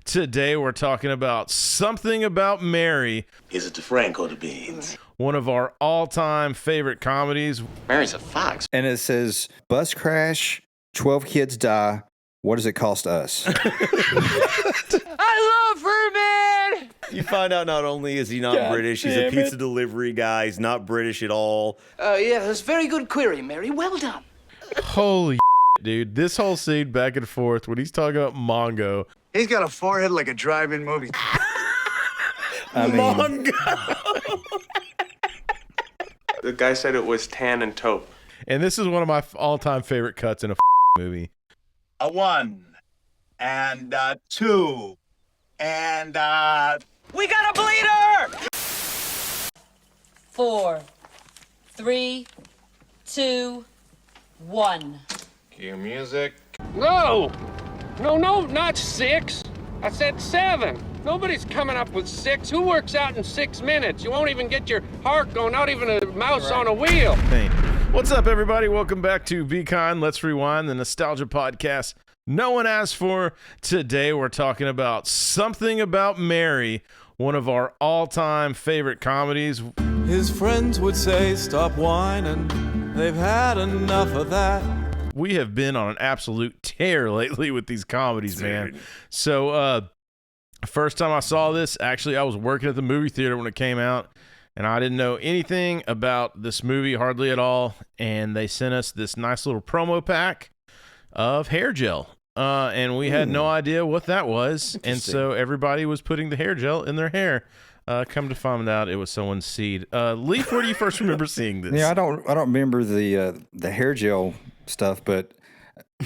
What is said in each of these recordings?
Today we're talking about Something About Mary. Is it the Frank or the Beans? One of our all-time favorite comedies. Mary's a fox. And it says, bus crash, 12 kids die. What does it cost us? I love her, man! You find out not only is he not British, he's a pizza delivery guy. He's not British at all. Yeah, that's a very good query, Mary. Well done. Holy dude. This whole scene back and forth when he's talking about Mongo. He's got a forehead like a drive-in movie. Mongo! The guy said it was tan and taupe. And this is one of my all-time favorite cuts in a movie. A 1 and 2 and We got a bleeder! 4, 3, 2, 1. Cue music. No, not 6. I said 7. Nobody's coming up with 6. Who works out in 6 minutes? You won't even get your heart going, not even a mouse on a wheel. Hey. What's up, everybody? Welcome back to Be Kind, Let's Rewind, the nostalgia podcast no one asked for. Today we're talking about Something About Mary, one of our all-time favorite comedies. His friends would say, stop whining, they've had enough of that. We have been on an absolute tear lately with these comedies, man. So, first time I saw this, actually, I was working at the movie theater when it came out, and I didn't know anything about this movie, hardly at all, and they sent us this nice little promo pack of hair gel, and we had no idea what that was, and so everybody was putting the hair gel in their hair. Come to find out, it was someone's seed. Leaf, where do you first remember seeing this? Yeah, I don't remember the hair gel stuff, but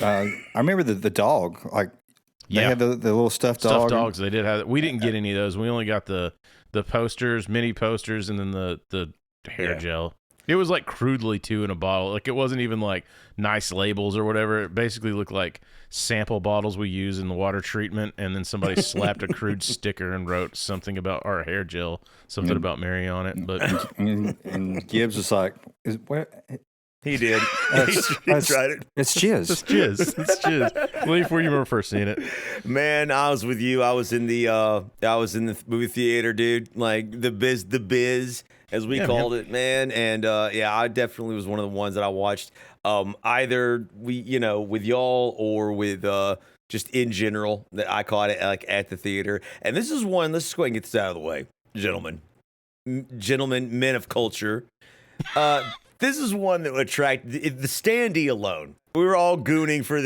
I remember the dog. Like they had the little stuffed dog. Dogs. They did have. We didn't get any of those. We only got the posters, mini posters, and then the hair gel. It was like crudely too in a bottle. Like it wasn't even like nice labels or whatever. It basically looked like sample bottles we use in the water treatment, and then somebody slapped a crude sticker and wrote something about our hair gel, something about Mary on it. But and Gibbs was like, "What?" He did. He tried it. It's jizz. It's jizz. It's jizz. Leaf, where you remember first seeing it? Man, I was with you. I was in the movie theater, dude. Like the biz, as we called it, man. And I definitely was one of the ones that I watched. Either with y'all or with just in general that I caught it like at the theater. And this is one. Let's just go ahead and get this out of the way, gentlemen, men of culture. This is one that would attract the standee alone. We were all gooning for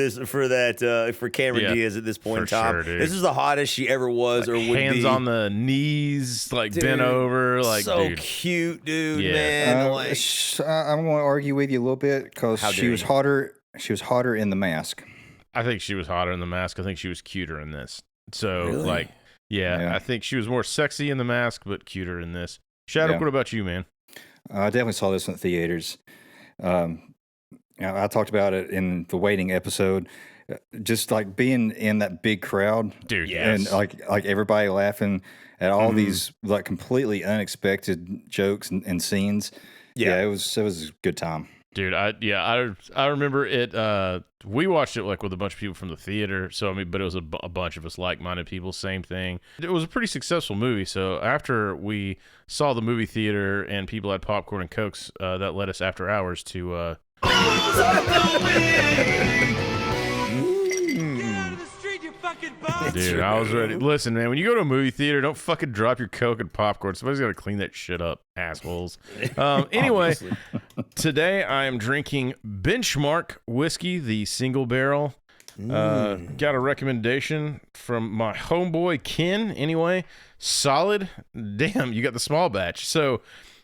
Cameron Diaz at this point in time. Sure, dude. This is the hottest she ever was, like or would hands be. on the knees, like Dude, bent over, like so dude. cute, dude. Yeah. Man, I'm going to argue with you a little bit because she was hotter. She was hotter in The Mask. I think she was hotter in The Mask. I think she was cuter in this. So, Really? I think she was more sexy in The Mask, but cuter in this. Shadow, what about you, man? I definitely saw this in the theaters. I talked about it in the waiting episode. Just like being in that big crowd, dude, and like everybody laughing at all these like completely unexpected jokes and scenes. Yeah, it was a good time. Dude, I remember it. We watched it like with a bunch of people from the theater. So but it was a bunch of us like-minded people. Same thing. It was a pretty successful movie. So after we saw the movie theater and people had popcorn and cokes, that led us after hours to. Dude, I was ready. Listen, man, when you go to a movie theater, don't fucking drop your Coke and popcorn. Somebody's got to clean that shit up, assholes. Anyway, today I am drinking Benchmark whiskey, the single barrel. Got a recommendation from my homeboy Ken. Anyway, solid. Damn, you got the small batch. So,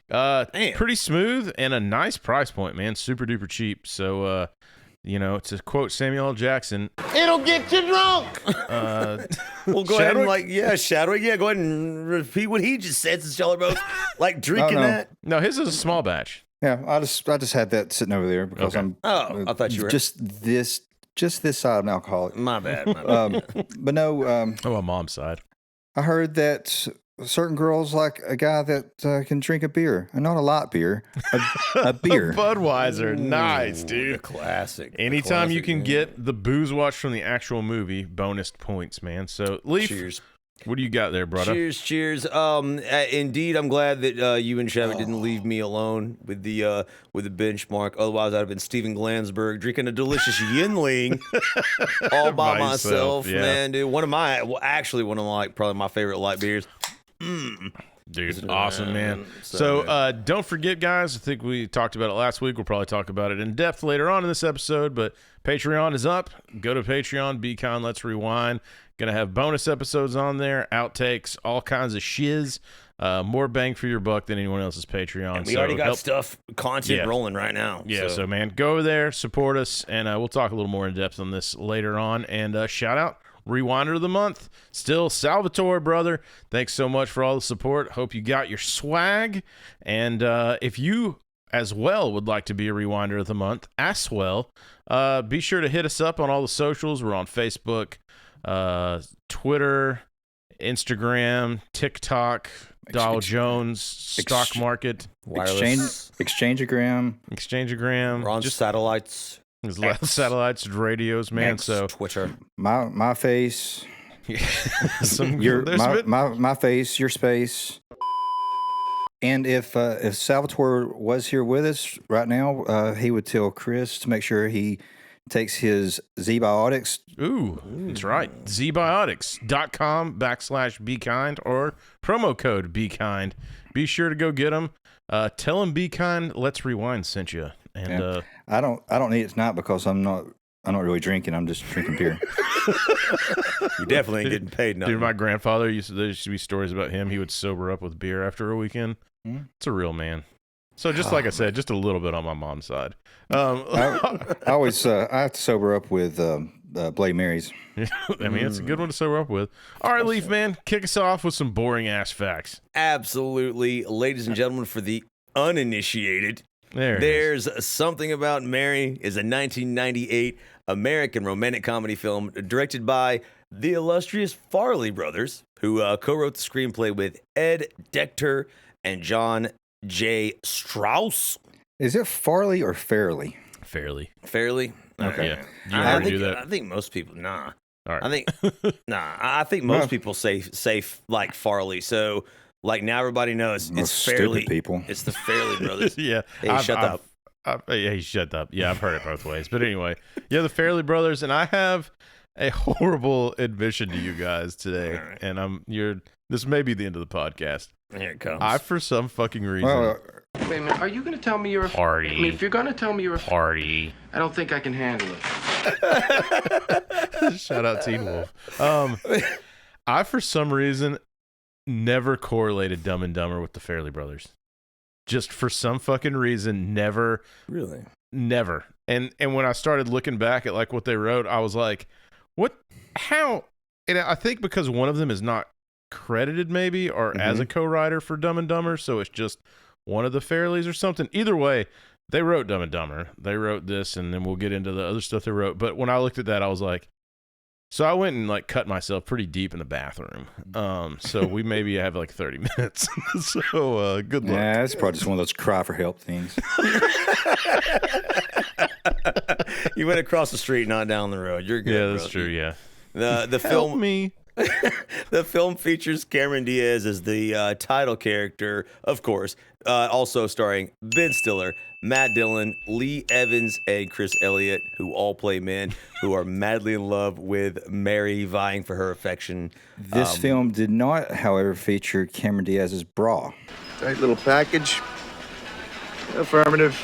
pretty smooth and a nice price point, man. Super duper cheap. So, to quote Samuel L. Jackson, it'll get you drunk. Well, go ahead and Shadwick. Yeah, go ahead and repeat what he just said since y'all are both like drinking that. No, his is a small batch. Yeah, I just had that sitting over there because I'm. Oh, I thought you were just this side of an alcoholic. My bad. But no. On mom's side. I heard that certain girls like a guy that can drink a beer, and not a light beer, a beer. Budweiser. Nice, dude. The classic. Anytime you can get the booze watch from the actual movie, bonus points, man. So, Leaf, cheers. What do you got there, brother? Cheers. Indeed, I'm glad that you and Chevy didn't leave me alone with the benchmark. Otherwise, I'd have been Steven Glansberg drinking a delicious Yinling all by myself, man. Dude, one of my probably my favorite light beers. Dude, awesome, man. So don't forget, guys, I think we talked about it last week. We'll probably talk about it in depth later on in this episode, but Patreon is up. Go to Patreon, Be Kind, Let's Rewind. Going to have bonus episodes on there, outtakes, all kinds of shiz. More bang for your buck than anyone else's Patreon. And we already got content rolling right now. Yeah, so man, go over there, support us, and we'll talk a little more in depth on this later on. And shout out Rewinder of the Month, still Salvatore, brother. Thanks so much for all the support. Hope you got your swag. And if you as well would like to be a Rewinder of the Month as well, be sure to hit us up on all the socials. We're on Facebook, Twitter, Instagram, TikTok, Dow Jones, Stock Market, Exchangeogram. We're on satellites. There's a lot of satellites and radios, man. So Twitter, my face, my face, your space. And if Salvatore was here with us right now, he would tell Chris to make sure he takes his Z-Biotics. Ooh, that's right. zbiotics.com/bekind or promo code bekind. Be sure to go get them. Tell them Be Kind, Let's Rewind sent you. And I don't need it tonight because I'm not really drinking. I'm just drinking beer. You definitely ain't getting paid nothing. Dude, my grandfather there used to be stories about him. He would sober up with beer after a weekend. It's a real man. So just like I said, just a little bit on my mom's side. I always I have to sober up with Bloody Marys. I mean, it's a good one to sober up with. All right, Leaf man, kick us off with some boring ass facts. Absolutely, ladies and gentlemen, for the uninitiated, there's Something About Mary is a 1998 American romantic comedy film directed by the illustrious Farrelly brothers, who co-wrote the screenplay with Ed Decter and John J. Strauss. Is it Farley or Fairly? Fairly. Okay. Yeah. You already do that? I think most people, nah. All right. I think most people say like Farley. So like now everybody knows it's Fairly. People. It's the Fairly brothers. Yeah. Hey, shut up. Hey, shut up. Yeah, I've heard it both ways. But anyway, yeah, the Fairly brothers, and I have a horrible admission to you guys today, right. and this may be the end of the podcast. Here it comes. I, for some fucking reason, Wait a minute, are you going to tell me you're a party? I mean, if you're going to tell me you're a party, I don't think I can handle it. Shout out Teen Wolf. I, for some reason, never correlated Dumb and Dumber with the Fairly brothers. Just for some fucking reason, never. Really? Never. And when I started looking back at like what they wrote, I was like, what? How? And I think because one of them is not credited maybe or as a co-writer for Dumb and Dumber, so it's just one of the Fairleys or something. Either way, they wrote Dumb and Dumber. They wrote this, and then we'll get into the other stuff they wrote. But when I looked at that, I was like, so I went and like cut myself pretty deep in the bathroom. So we maybe have like 30 minutes. So good luck. Yeah, it's probably just one of those cry for help things. You went across the street, not down the road. You're good. Yeah, that's bro. true. Yeah. The Help film me. The film features Cameron Diaz as the title character, of course, also starring Ben Stiller, Matt Dillon, Lee Evans, and Chris Elliott, who all play men who are madly in love with Mary, vying for her affection. This film did not, however, feature Cameron Diaz's bra. Tight little package. Affirmative.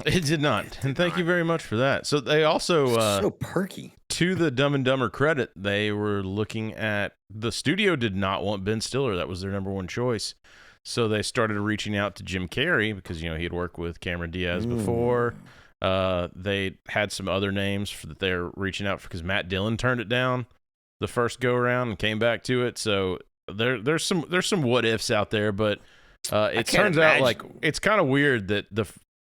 It did not. And thank you very much for that. So they also... so perky. To the Dumb and Dumber credit, they were looking at... The studio did not want Ben Stiller. That was their number one choice. So they started reaching out to Jim Carrey because, he had worked with Cameron Diaz before. They had some other names that they're reaching out for because Matt Dillon turned it down the first go-around and came back to it. So there's some what-ifs out there, but it turns out like it's kind of weird that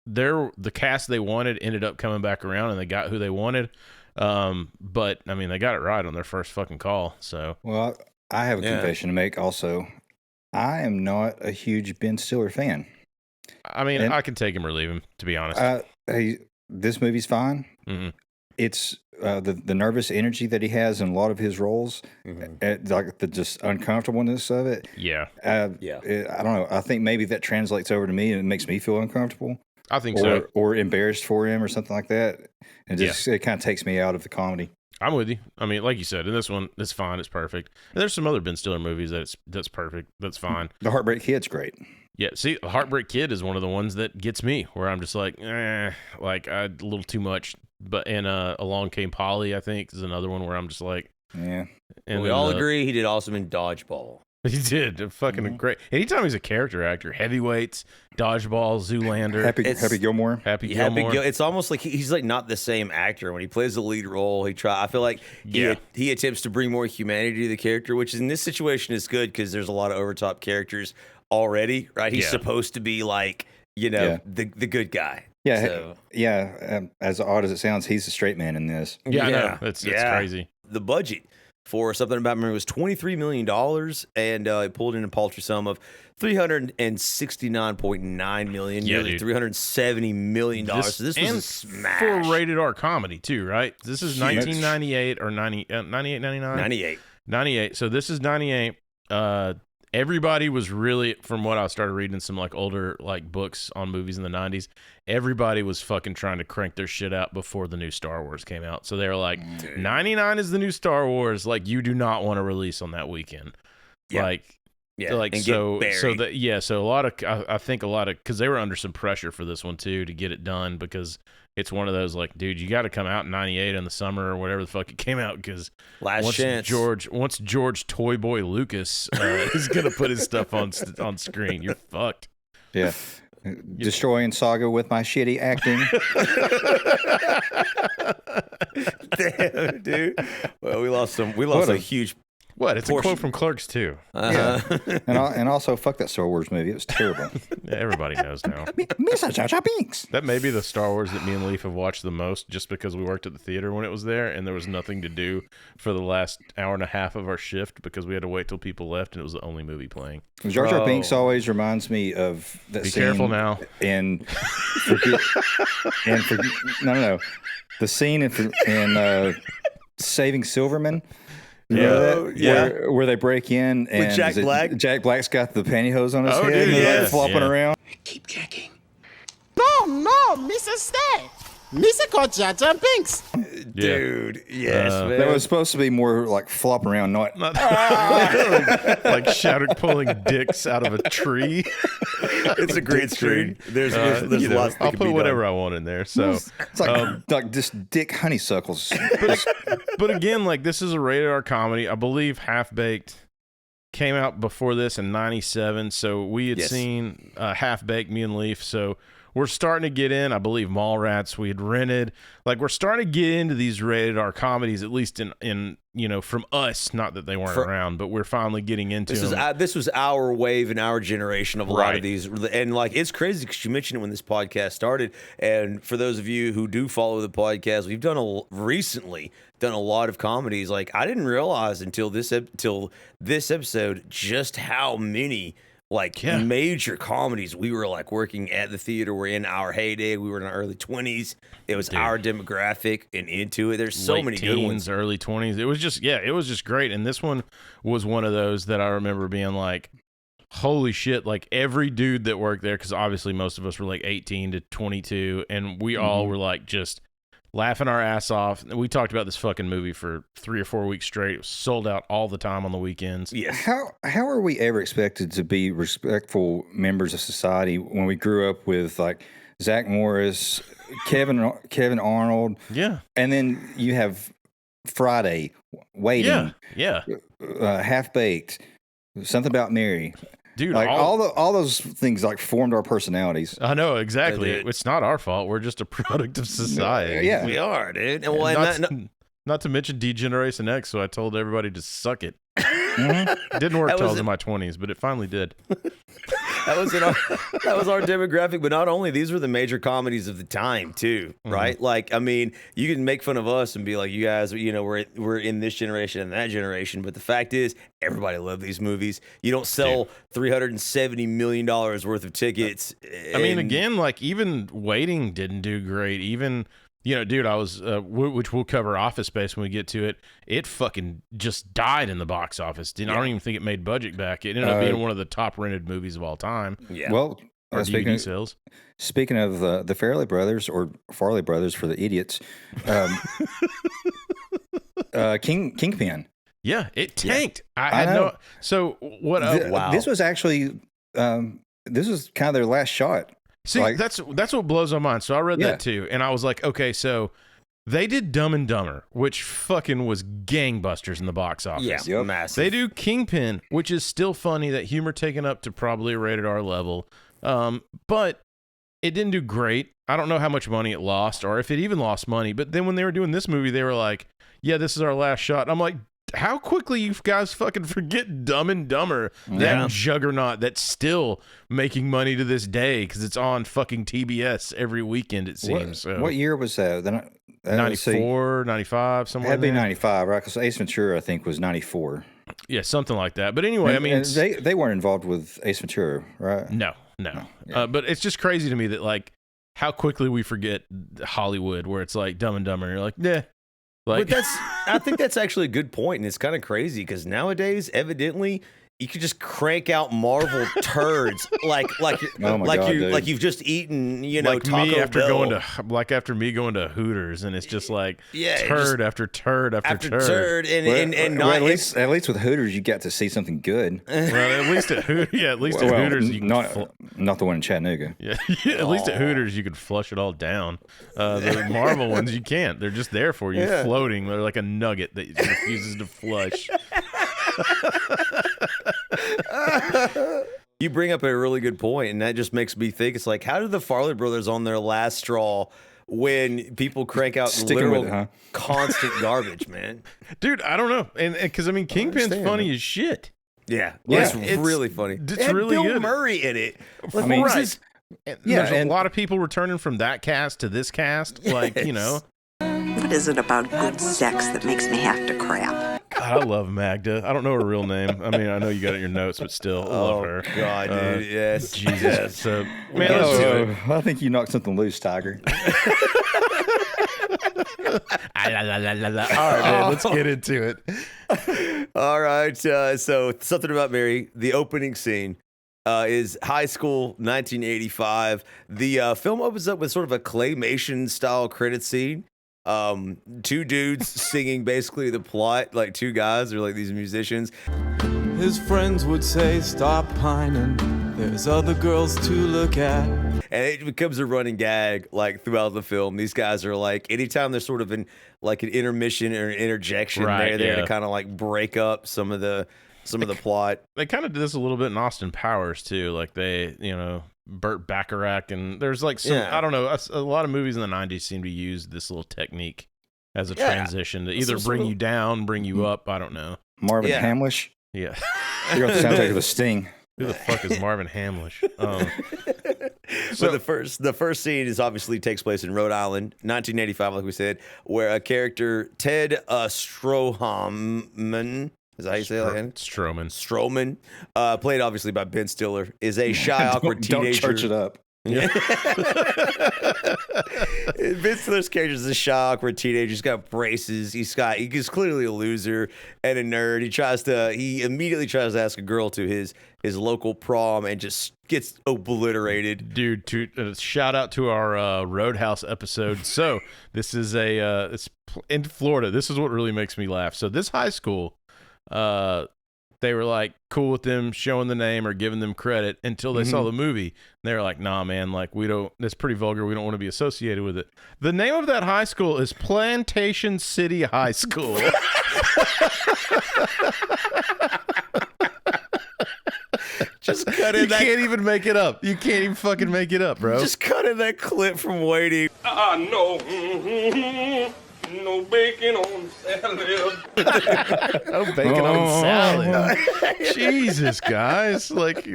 the cast they wanted ended up coming back around and they got who they wanted. But I mean, they got it right on their first fucking call. So well, I have a confession to make also. I am not a huge Ben Stiller fan. I mean, I can take him or leave him, to be honest. This movie's fine. Mm-hmm. It's the nervous energy that he has in a lot of his roles, like the just uncomfortableness of it. Yeah. I don't know. I think maybe that translates over to me and it makes me feel uncomfortable. I think so. Or embarrassed for him or something like that. And it kind of takes me out of the comedy. I'm with you. I mean, like you said, in this one, it's fine. It's perfect. And there's some other Ben Stiller movies that's perfect. That's fine. The Heartbreak Kid's great. Yeah. See, Heartbreak Kid is one of the ones that gets me, where I'm just like, a little too much. But Along Came Polly, I think, is another one where I'm just like, yeah. And we all agree he did awesome in Dodgeball. He did fucking great. Anytime he's a character actor, Heavyweights, Dodgeball, Zoolander, Happy Gilmore, Happy Gilmore. It's almost like he's like not the same actor when he plays the lead role. I feel like he attempts to bring more humanity to the character, which in this situation is good because there's a lot of overtop characters already, right? He's supposed to be like the good guy. Yeah, as odd as it sounds, he's a straight man in this. Yeah, I know. It's crazy. The budget for Something About Mary was $23 million, and it pulled in a paltry sum of $369.9 million, nearly $370 million. So this was a smash. For rated R comedy, too, right? This is 1998 or 98, 99? 98. 98. So this is 98. Everybody was really, from what I started reading some like older like books on movies in the 90s, everybody was fucking trying to crank their shit out before the new Star Wars came out. So they were like, 99 is the new Star Wars. Like, you do not want to release on that weekend. Yeah. So a lot of, I think a lot of, because they were under some pressure for this one too to get it done, because it's one of those like, dude, you got to come out in 98 in the summer or whatever the fuck it came out, because once George Toy Boy Lucas is gonna put his stuff on screen, you're fucked. Yeah, destroying Saga with my shitty acting. Damn, dude. Well, we lost a huge. What? It's a quote from Clerks too. Yeah. and also, fuck that Star Wars movie. It was terrible. Yeah, everybody knows now. Binks. That may be the Star Wars that me and Leaf have watched the most, just because we worked at the theater when it was there, and there was nothing to do for the last hour and a half of our shift because we had to wait till people left, and it was the only movie playing. Jar Jar Binks always reminds me of that Be scene. Careful now. And no. The scene in Saving Silverman. Where they break in and with Jack Black. Jack Black's got the pantyhose on his head, dude, and like flopping around. Keep checking. No, Mrs. Stay. Mr. called Jar Jar Binks. Dude, yes, man. That was supposed to be more like flop around, not like Shattuck pulling dicks out of a tree. It's a great screen. There's lots. I'll put whatever I want in there. So it's like just dick honeysuckles. But again, like, this is a rated R comedy. I believe Half Baked came out before this in '97. So we had seen Half Baked, me and Leaf. So we're starting to get in. I believe Mallrats we had rented. Like, we're starting to get into these rated R comedies, at least in from us. Not that they weren't around, but we're finally getting into them. This was our wave and our generation of a lot of these. And like, it's crazy because you mentioned it when this podcast started. And for those of you who do follow the podcast, we've recently done a lot of comedies. Like, I didn't realize until this episode just how many major comedies we were like working at the theater. We're in our heyday. We were in our early 20s. It was our demographic and into it. There's so late many teens, good ones. Early 20s. It was just great. And this one was one of those that I remember being like, holy shit, like every dude that worked there, because obviously most of us were like 18 to 22, and we all were like just laughing our ass off. We talked about this fucking movie for 3 or 4 weeks straight. It was sold out all the time on the weekends. Yeah. How are we ever expected to be respectful members of society when we grew up with like Zach Morris, Kevin Arnold? Yeah. And then you have Friday, Waiting. Yeah. Half Baked, Something About Mary. Dude, like all those things like formed our personalities. I know, exactly. It's not our fault. We're just a product of society. Yeah, we are, dude. And not to mention D-Generation X, so I told everybody to suck it. It didn't work till I was in my 20s, but it finally did. was our demographic. But not only, these were the major comedies of the time too, right? Like, I mean, you can make fun of us and be like, you guys, you know, we're in this generation and that generation. But the fact is, everybody loved these movies. You don't sell $370 million worth of tickets. I mean, again, like even Waiting didn't do great. Even, you know, dude, I was, which we'll cover Office Space when we get to it. It fucking just died in the box office. I don't even think it made budget back. It ended up being one of the top rented movies of all time. Yeah. Well, or DVD sales. Speaking of the Farrelly brothers, or Farley brothers for the idiots, Kingpin. Yeah, it tanked. I had no. So what? Wow. This was actually this was kind of their last shot. See, like, that's what blows my mind. So I read that too, and I was like, okay, so they did Dumb and Dumber, which fucking was gangbusters in the box office. Yeah, massive. They do Kingpin, which is still funny. That humor taken up to probably a rated R level, but it didn't do great. I don't know how much money it lost, or if it even lost money. But then when they were doing this movie, they were like, "Yeah, this is our last shot." And I'm like, how quickly you guys fucking forget Dumb and Dumber, that juggernaut that's still making money to this day because it's on fucking TBS every weekend, it seems. What year was that? 94, 95, somewhere. It had to be 95, right? Because Ace Ventura, I think, was 94. Yeah, something like that. But anyway, I mean, they weren't involved with Ace Ventura, right? No. Yeah. But it's just crazy to me that, like, how quickly we forget Hollywood, where it's like Dumb and Dumber, and you're like, nah. Like, but I think that's actually a good point, and it's kind of crazy because nowadays, evidently, you could just crank out Marvel turds like you've just eaten, you know, like Taco me after Bell. after me going to Hooters, and it's just like turd after turd after turd. And at least with Hooters, you got to see something good. Well, at least at Hooters, you can not the one in Chattanooga. Yeah, at least at Hooters, you could flush it all down. The Marvel ones, you can't. They're just there for you, floating. They're like a nugget that refuses to flush. You bring up a really good point, and that just makes me think. It's like, how did the Farrelly brothers on their last straw when people crank out literal constant garbage, man? Dude, I don't know, and because I mean, Kingpin's funny as shit. Yeah, it's really funny. It's really Bill good. Murray in it. Like, I mean, there's a lot of people returning from that cast to this cast. Like, you know, what is it about good sex that makes me have to crap? God, I love Magda. I don't know her real name. I mean, I know you got it in your notes, but still, I love her. God, dude, yes. Jesus. Yes. So, man, let's do it. I think you knocked something loose, Tiger. All right, man, let's get into it. All right. So, Something About Mary, the opening scene is high school, 1985. The film opens up with sort of a claymation style credit scene. Two dudes singing basically the plot, like two guys, they're like these musicians. His friends would say, stop pining, there's other girls to look at. And it becomes a running gag like throughout the film. These guys are like, anytime there's sort of an intermission or an interjection, they're there to kind of like break up some of the plot. They kind of did this a little bit in Austin Powers too. Like they, you know, Burt Bacharach, and there's like some, I don't know, a lot of movies in the 90s seem to use this little technique as a transition to either bring you down, bring you up. I don't know. Marvin Hamlish? Yeah. You're on the soundtrack of The Sting. Who the fuck is Marvin Hamlish? So the first scene is obviously takes place in Rhode Island, 1985, like we said, where a character, Ted Stroman, is that how you say it? Stroman, played obviously by Ben Stiller, is a shy, awkward teenager. Don't church it up. Yeah. Ben Stiller's character is a shy, awkward teenager. He's got braces. He's clearly a loser and a nerd. He immediately tries to ask a girl to his local prom and just gets obliterated. Dude, shout out to our Roadhouse episode. So this is it's in Florida. This is what really makes me laugh. So this high school, they were like cool with them showing the name or giving them credit until they saw the movie. They were like, nah, man, like that's pretty vulgar. We don't want to be associated with it. The name of that high school is Plantation City High School. Just cut in that. You can't even make it up. You can't even fucking make it up, bro. Just cut in that clip from Waiting. No bacon on salad. No bacon on salad. Jesus, guys. Like,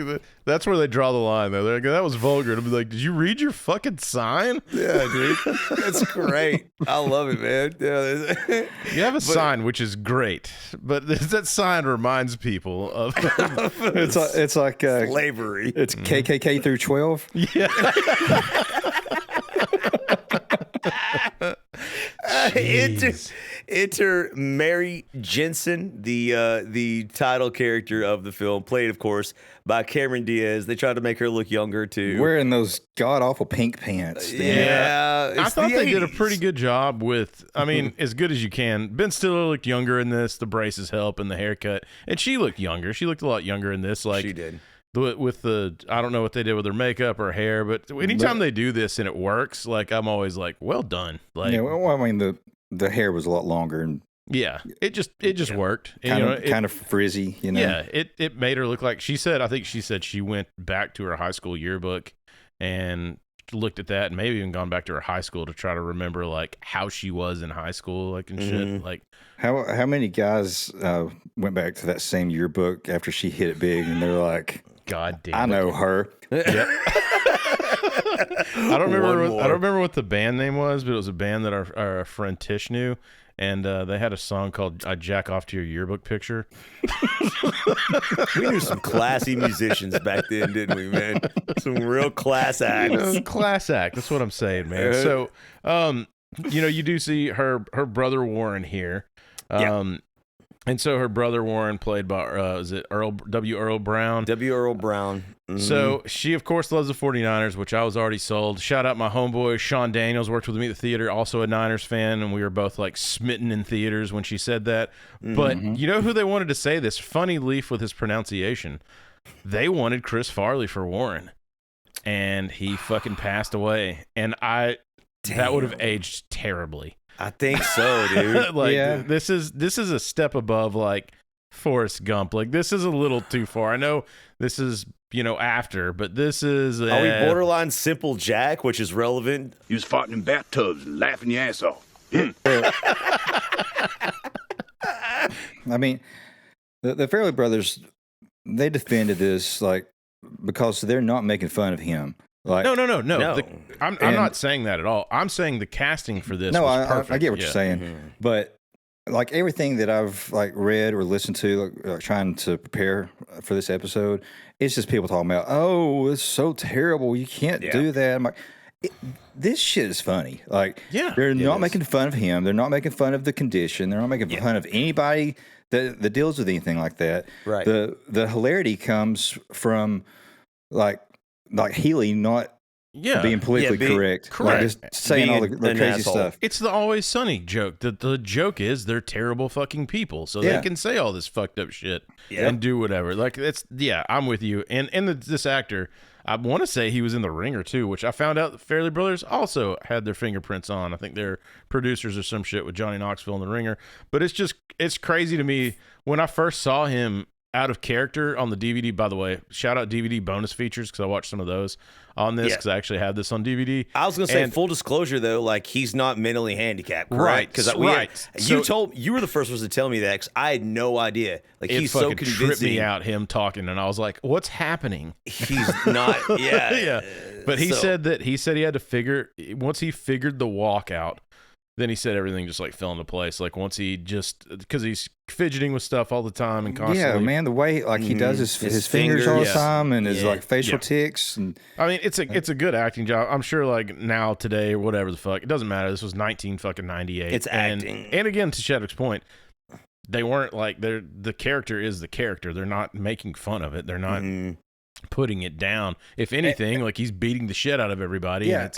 that's where they draw the line, though. They're like, that was vulgar. To be like, did you read your fucking sign? Yeah, dude. That's great. I love it, man. Yeah, you have a sign, which is great, but that sign reminds people of it's like slavery. It's KKK through 12. Yeah. Enter Mary Jensen, the title character of the film, played, of course, by Cameron Diaz. They tried to make her look younger too, wearing those god awful pink pants. Yeah, I thought they did a pretty good job with. I mean, as good as you can. Ben Stiller looked younger in this. The braces help and the haircut, and she looked younger. She looked a lot younger in this. Like she did. With the, I don't know what they did with her makeup or hair, but anytime they do this and it works, like I'm always like, well done. Like, yeah, well, I mean the hair was a lot longer and yeah, it just worked. And, kind of frizzy, you know. Yeah, it made her look like I think she said she went back to her high school yearbook and looked at that and maybe even gone back to her high school to try to remember like how she was in high school, like and shit. Like how many guys went back to that same yearbook after she hit it big and they're like, God damn, I know her. Yep. I don't remember what the band name was, but it was a band that our friend Tish knew, and they had a song called "I Jack Off to Your Yearbook Picture." We knew some classy musicians back then, didn't we, man? Some real class acts. Class act. That's what I'm saying, man. So, you do see her brother Warren here. And so her brother Warren, played by is it Earl Brown? Earl Brown. Mm-hmm. So she, of course, loves the 49ers, which I was already sold. Shout out my homeboy, Sean Daniels, worked with me at the theater, also a Niners fan, and we were both like smitten in theaters when she said that. Mm-hmm. But you know who they wanted to say this? Funny Leaf with his pronunciation. They wanted Chris Farrelly for Warren, and he fucking passed away. And that would have aged terribly. I think so, dude. This is a step above like Forrest Gump. Like this is a little too far. I know this is after, but this is are we borderline Simple Jack, which is relevant? You was farting in bathtubs and laughing your ass off. I mean, the Farrelly brothers, they defended this like because they're not making fun of him. Like, no. I'm not saying that at all. I'm saying the casting for this. No, was perfect. I get what you're saying, but like everything that I've like read or listened to, like, trying to prepare for this episode, it's just people talking about, oh, it's so terrible, you can't do that. I'm like, this shit is funny. Like, they're not making fun of him. They're not making fun of the condition. They're not making fun of anybody that deals with anything like that. Right. The hilarity comes from like Healy not being politically correct. Like just saying all the crazy stuff. It's the Always Sunny joke. The joke is they're terrible fucking people, so they can say all this fucked up shit and do whatever. Like I'm with you. And this actor, I want to say he was in The Ringer too, which I found out the Farrelly brothers also had their fingerprints on. I think they're producers or some shit with Johnny Knoxville in The Ringer. But it's crazy to me when I first saw him out of character on the DVD. By the way, shout out DVD bonus features because I watched some of those on this because I actually had this on DVD. I was gonna say, full disclosure though, like he's not mentally handicapped, right? Because you were the first person to tell me that because I had no idea. Like he's so convincing. Tripped me out him talking, and I was like, "What's happening?" He's not. Yeah. But he said he had to figure once he figured the walk out. Then he said everything just like fell into place. Like once he because he's fidgeting with stuff all the time and constantly. Yeah, man, the way like he does his fingers all the time and his like facial tics. And I mean, it's a good acting job. I'm sure like now today or whatever the fuck, it doesn't matter. This was 1998. It's acting. And again, to Shadwick's point, they weren't like the character is the character. They're not making fun of it. They're not putting it down. If anything, like he's beating the shit out of everybody. Yeah,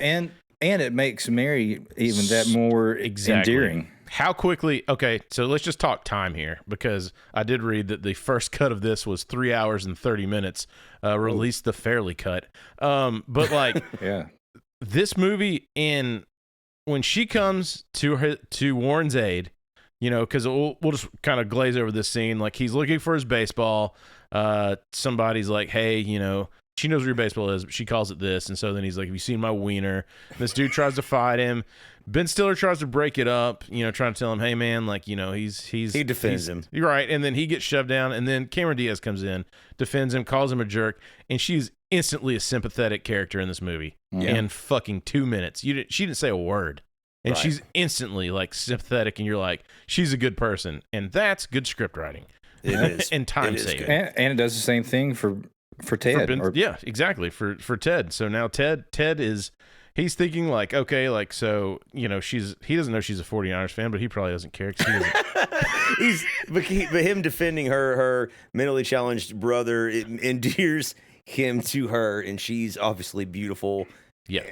and it makes Mary even that more endearing. How quickly? Okay, so let's just talk time here because I did read that the first cut of this was 3 hours and 30 minutes. Released the Farrelly cut, but like, this movie when she comes to Warren's aid, because we'll just kind of glaze over this scene. Like he's looking for his baseball. Somebody's like, hey, she knows where your baseball is, but she calls it this. And so then he's like, have you seen my wiener? And this dude tries to fight him. Ben Stiller tries to break it up, trying to tell him, hey, man, like, he defends him. You're right. And then he gets shoved down. And then Cameron Diaz comes in, defends him, calls him a jerk. And she's instantly a sympathetic character in this movie in fucking 2 minutes. She didn't say a word. And she's instantly like sympathetic. And you're like, she's a good person. And that's good script writing. It is. And time saving. And it does the same thing for Ted. Yeah, exactly. For Ted. So now Ted is... He's thinking like, okay, like, so, he doesn't know she's a 49ers fan, but he probably doesn't care. He doesn't. But him defending her mentally challenged brother, it endears him to her, and she's obviously beautiful. Yeah.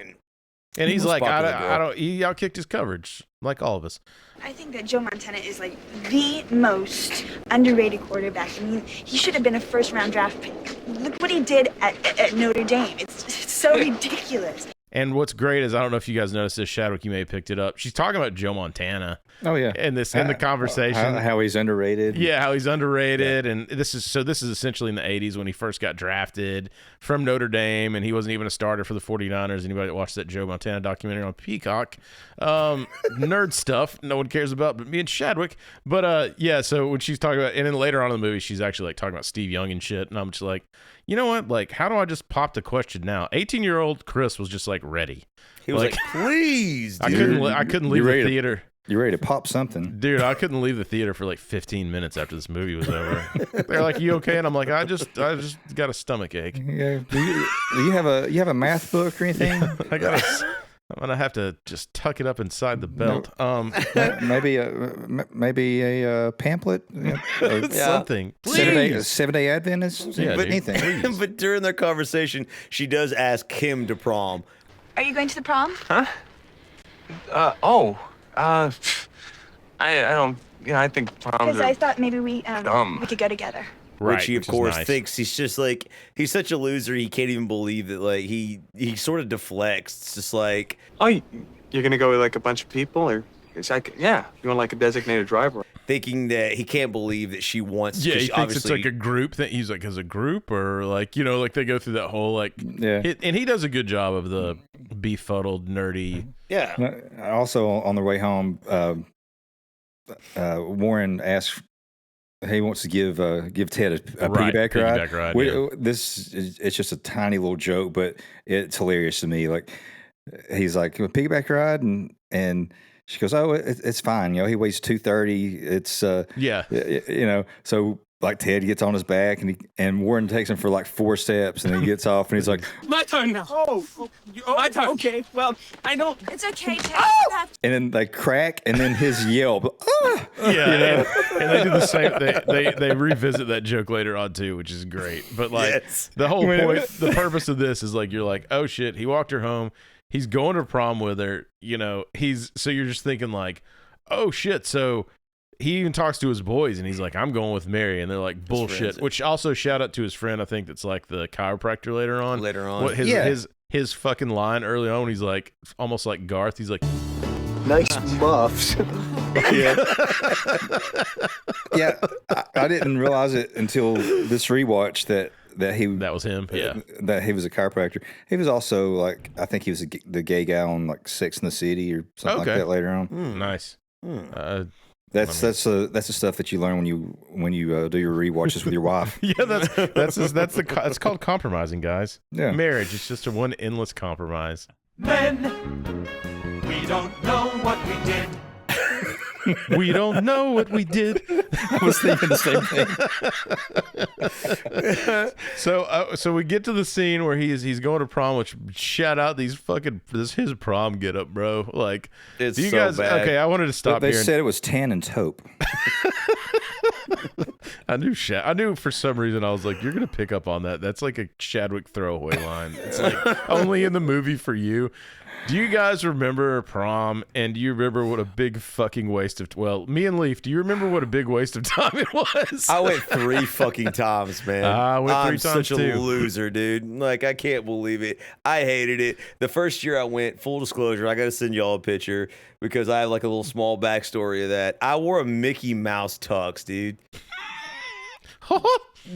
And he's like, he outkicked his coverage, like all of us. I think that Joe Montana is like the most underrated quarterback. I mean, he should have been a first-round draft pick. Look what he did at Notre Dame. It's so ridiculous. And what's great is, I don't know if you guys noticed this, Shadwick, you may have picked it up. She's talking about Joe Montana. Oh, yeah. And in the conversation. How he's underrated. Yeah, how he's underrated. Yeah. And this is essentially in the 80s when he first got drafted from Notre Dame, and he wasn't even a starter for the 49ers. Anybody that watched that Joe Montana documentary on Peacock? Nerd stuff no one cares about but me and Shadwick. But, so when she's talking about, and then later on in the movie, she's actually like talking about Steve Young and shit. And I'm just like, you know what? Like, how do I just pop the question now? 18-year-old Chris was just like ready. He was like please, dude. I couldn't leave the theater. You ready to pop something? Dude, I couldn't leave the theater for like 15 minutes after this movie was over. They're like, you okay? And I'm like, I just got a stomach ache. Yeah. Do you have a math book or anything? I'm gonna have to just tuck it up inside the belt. Maybe a pamphlet, something. Seven-day Adventist, anything. But during their conversation, she does ask him to prom. Are you going to the prom? Huh? I don't. I think proms Because are I thought maybe we could go together. Right, which he of course thinks he's just like, he's such a loser, he can't even believe that, like, he sort of deflects. It's just like, oh, you're gonna go with like a bunch of people, or it's like, yeah, you want like a designated driver, thinking that he can't believe that she wants. Yeah, he thinks it's like a group that he's like, as a group, or like, like they go through that whole like, and he does a good job of the befuddled, nerdy. Yeah. Also on the way home, Warren asks. He wants to give Ted a piggyback ride. It's just a tiny little joke, but it's hilarious to me. Like, he's like, a piggyback ride, and she goes, oh, it's fine. He weighs 230. It's so like Ted gets on his back, and Warren takes him for like 4 steps, and he gets off, and he's like, my turn now. My turn. Okay, well, I don't. It's okay, Ted. And then they crack, and then his yelp. And they do the same. They revisit that joke later on too, which is great. But like the whole point, the purpose of this is like, you're like, oh shit, he walked her home. He's going to prom with her. So you're just thinking like, oh shit. So he even talks to his boys, and he's like, I'm going with Mary, and they're like, bullshit. Which also shout out to his friend. I think that's like the chiropractor later on. What his fucking line early on, he's like, almost like Garth. He's like, nice muffs. Yeah, I didn't realize it until this rewatch that was him. Yeah, that he was a chiropractor. He was also like, I think he was the gay guy on like Sex and the City or something like that later on. Nice. That's the stuff that you learn when you do your rewatches with your wife. It's called compromising, guys. Yeah, marriage is just one endless compromise. Men, we don't know what we did. We don't know what we did. I was thinking the same thing. So we get to the scene where he's going to prom, which shout out his prom get up, bro. Like, it's you so guys bad. Okay, I wanted to stop They here. said it was tan and taupe. I knew for some reason I was like, you're gonna pick up on that. That's like a Chadwick throwaway line. It's like only in the movie for you. Do you guys remember prom? And do you remember what a big fucking waste of... Well, me and Leaf, do you remember what a big waste of time it was? I went 3 fucking times, man. I went 3 times such too. a loser, dude. Like, I can't believe it. I hated it. The first year I went, full disclosure, I got to send y'all a picture because I have like a little small backstory of that. I wore a Mickey Mouse tux, dude.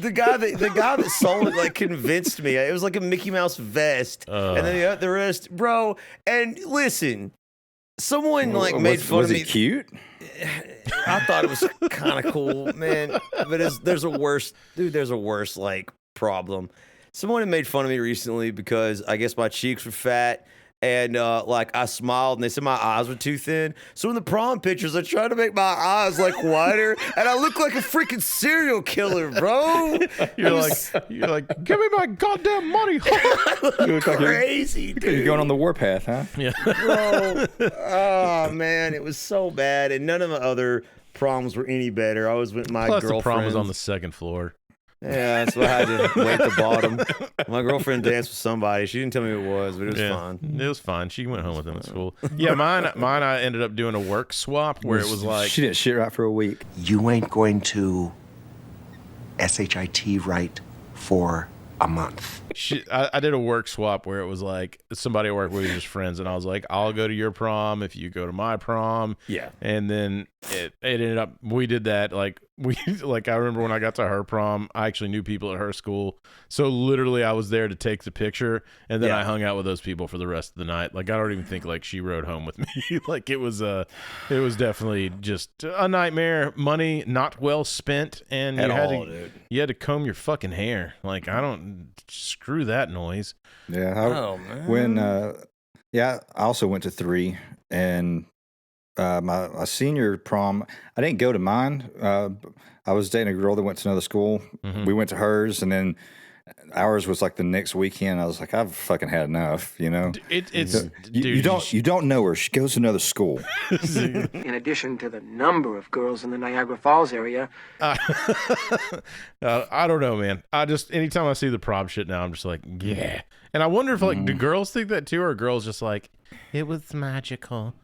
The guy that sold it like convinced me. It was like a Mickey Mouse vest, and then the rest, bro. And listen, someone made fun of me. Was it cute? I thought it was kind of cool, man. But there's a worse like problem. Someone had made fun of me recently because I guess my cheeks were fat. And I smiled, and they said my eyes were too thin. So in the prom pictures, I tried to make my eyes like wider, and I look like a freaking serial killer, bro. You're like, give me my goddamn money. I look crazy, dude. You're going on the warpath, huh? Yeah, bro. Oh man, it was so bad, and none of my other proms were any better. I was with my Plus girlfriend. the prom was on the second floor. Yeah, that's why I had to wait at the bottom. My girlfriend danced with somebody. She didn't tell me who it was, but it was fun. It was fine. She went home with him at school. Yeah, mine. I ended up doing a work swap where it was like she didn't shit right for a week. You ain't going to SHIT right for a month. I did a work swap where it was like somebody at work we were just friends, and I was like, I'll go to your prom if you go to my prom. Yeah. And then it ended up we did that I remember when I got to her prom, I actually knew people at her school, so literally I was there to take the picture, and then I hung out with those people for the rest of the night. Like I don't even think like she rode home with me. Like it was definitely just a nightmare. Money not well spent, and you had to comb your fucking hair. Like I don't screw that noise. Yeah. Man. I also went to 3, and my senior prom, I didn't go to mine. I was dating a girl that went to another school. Mm-hmm. We went to hers, and then ours was like the next weekend. I was like, I've fucking had enough, you know. You don't know her. She goes to another school. In addition to the number of girls in the Niagara Falls area. I don't know, man. Anytime I see the prom shit now, I'm just like, yeah. And I wonder if do girls think that too, or are girls just like, it was magical.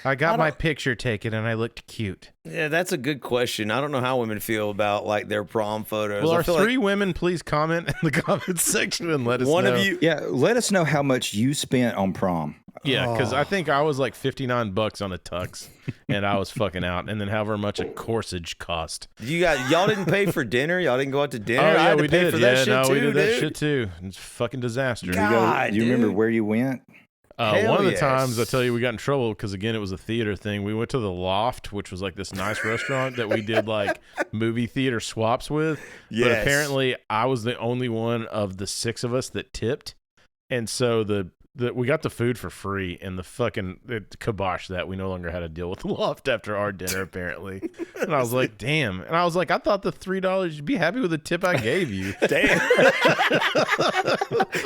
I got my picture taken and I looked cute. Yeah, that's a good question. I don't know how women feel about like their prom photos. Well, women please comment in the comment section and let us know. One of you, let us know how much you spent on prom. Yeah, because I think I was like $59 on a tux, and I was fucking out. And then however much a corsage cost. Y'all didn't pay for dinner. Y'all didn't go out to dinner. Oh, yeah, I had to we pay did. for that shit too, we did that dude. shit too. It's a fucking disaster. God, you remember where you went? One of the times I tell you we got in trouble because again it was a theater thing. We went to the Loft, which was like this nice restaurant that we did like movie theater swaps with. Yes. But apparently I was the only one of the 6 of us that tipped, and so we got the food for free, and it kiboshed that we no longer had to deal with the Loft after our dinner apparently. And I was like, damn. And I was like, I thought the $3 you'd be happy with the tip I gave you. Damn.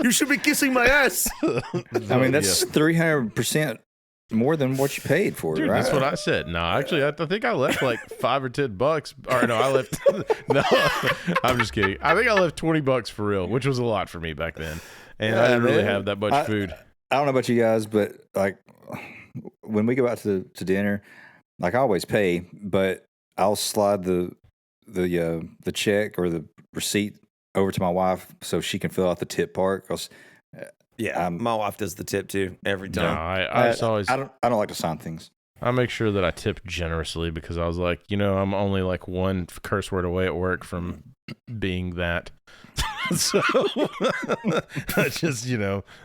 You should be kissing my ass. I mean, that's 300% more than what you paid for, dude, right? That's what I said. No, actually, I think I left like $5 or $10. Or no, I left. No, I'm just kidding. I think I left $20 for real, which was a lot for me back then. And I didn't really have that much food. I don't know about you guys, but like when we go out to dinner, like I always pay, but I'll slide the check or the receipt over to my wife so she can fill out the tip part. Cause my wife does the tip too every time. No, I don't like to sign things. I make sure that I tip generously because I was like, I'm only like one curse word away at work from being that. So that's just,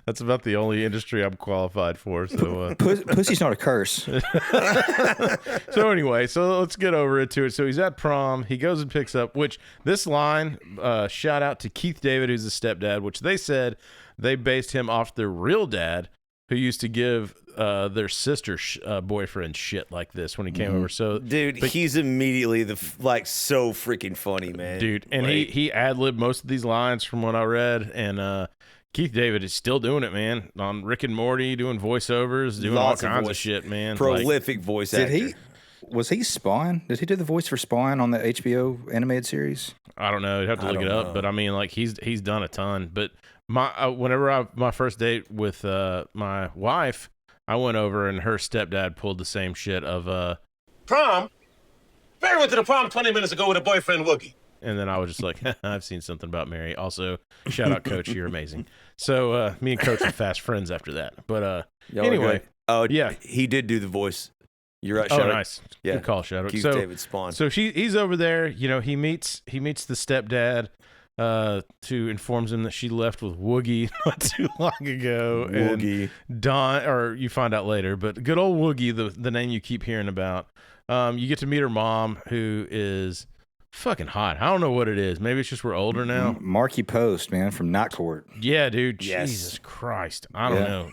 that's about the only industry I'm qualified for. So pussy's not a curse. So anyway, so let's get over into it. So he's at prom. He goes and picks up, which this line, shout out to Keith David, who's the stepdad, which they said they based him off their real dad, who used to give their sister's boyfriend shit like this when he came over. So, dude, he's immediately so freaking funny, man. Dude, and he ad-libbed most of these lines from what I read, and Keith David is still doing it, man. On Rick and Morty, doing voiceovers, doing all kinds of shit, man. Prolific voice actor. Was he Spawn? Did he do the voice for Spawn on the HBO animated series? I don't know. You'd have to look it up, but I mean, like he's done a ton. But my first date with my wife, I went over and her stepdad pulled the same shit of prom. Barry went to the prom 20 minutes ago with a boyfriend Wookie. And then I was just like, I've seen something about Mary. Also, shout out Coach, you're amazing. So me and Coach were fast friends after that. But anyway, yeah, he did do the voice. You're right. Oh, Shadow. nice. Yeah. Good call, Shadow. Keith So, David Spawn. So he's over there. You know, he meets the stepdad. To informs him that she left with Woogie not too long ago. Woogie. And Don, or you find out later, but good old Woogie, the name you keep hearing about. You get to meet her mom, who is fucking hot. I don't know what it is. Maybe it's just we're older now. Marky Post, man, from Night Court. Yeah, dude. Yes. Jesus Christ. I don't Yeah. know.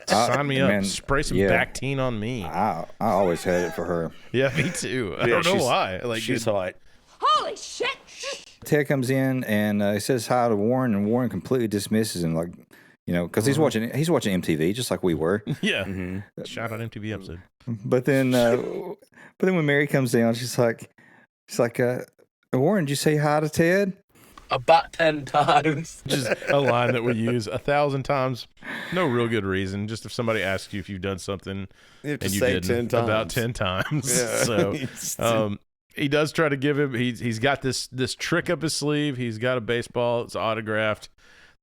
Sign me up. Man, Spray some yeah. Bactine on me. I always had it for her. Yeah, me too. I don't know why. Like, she's hot. Holy shit! Ted comes in and he says hi to Warren, and Warren completely dismisses him, like, you know, because he's watching MTV just like we were. Yeah. Shout out MTV episode. But then when Mary comes down, she's like, Warren, did you say hi to Ted? About 10 times. Just a line that we use 1,000 times. No real good reason. Just if somebody asks you if you've done something You have to and you say didn't 10 times. about 10 times. Yeah. So he does try to give him. He's got this trick up his sleeve. He's got a baseball. It's autographed.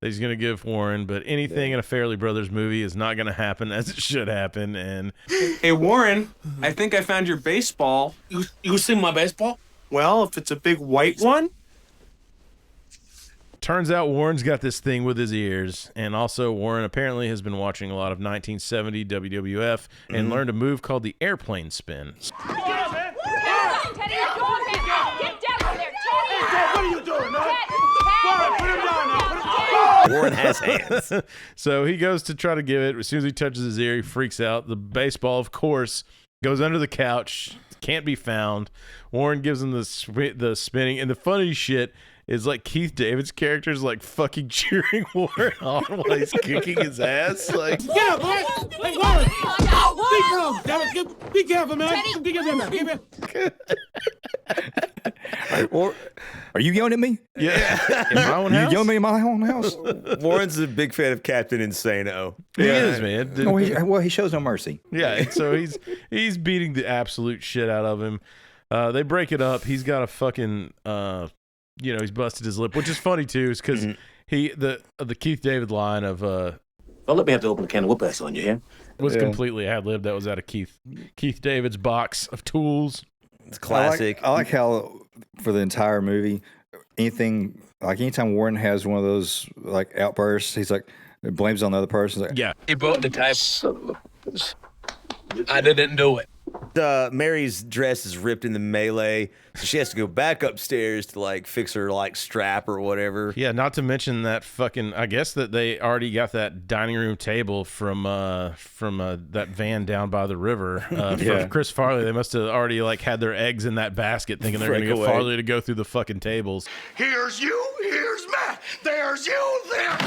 That he's going to give Warren. But anything in a Farrelly Brothers movie is not going to happen as it should happen. And Hey, Warren, I think I found your baseball. You seen my baseball? Well, if it's a big white one. turns out Warren's got this thing with his ears, and also Warren apparently has been watching a lot of 1970 WWF and learned a move called the airplane spin. Warren has hands. So he goes to try to give it. As soon as he touches his ear, he freaks out. The baseball, of course, goes under the couch. Can't be found. Warren gives him the spinning. And the funny shit is, like, Keith David's character is like fucking cheering Warren on while he's kicking his ass. Like, Yeah, boy! Hey, Warren! Be calm! Damn it! Be careful, man! Be careful, man! Give it! Or, are you yelling at me? yeah. In my own You house? yelling at me in my own house? Warren's a big fan of Captain Insano. He is, man. No, he shows no mercy. Yeah, and so he's beating the absolute shit out of him. They break it up. He's got a fucking he's busted his lip, which is funny too, is because the Keith David line of Don't let me have to open a can of whoop ass on you, yeah? was completely ad-libbed. That was out of Keith David's box of tools. It's classic. I like how for the entire movie, anytime Warren has one of those like outbursts, he's like blames it on the other person. He's like, Yeah. He brought the type. I didn't do it. Mary's dress is ripped in the melee, so she has to go back upstairs to like fix her like strap or whatever. Yeah, not to mention that fucking. I guess that they already got that dining room table from that van down by the river. From Chris Farrelly, they must have already like had their eggs in that basket, thinking they're going to get Breakaway. Farrelly to go through the fucking tables. Here's you, here's Matt, there's you, there.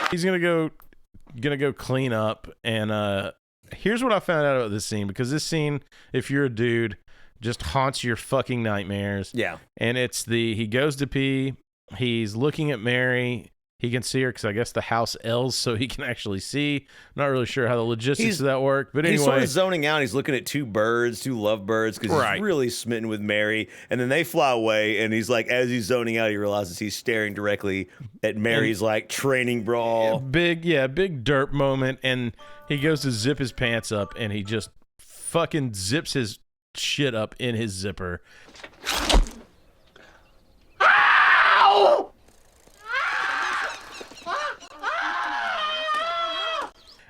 He's gonna go clean up, and here's what I found out about this scene, because this scene, if you're a dude, just haunts your fucking nightmares. Yeah. And it's he goes to pee, he's looking at Mary, he can see her because I guess the house L's so he can actually see. I'm not really sure how the logistics of that work, but anyway. He's sort of zoning out. He's looking at two lovebirds, because he's really smitten with Mary. And then they fly away, and he's like, as he's zoning out, he realizes he's staring directly at Mary's like training bra. Big derp moment, and he goes to zip his pants up, and he just fucking zips his shit up in his zipper.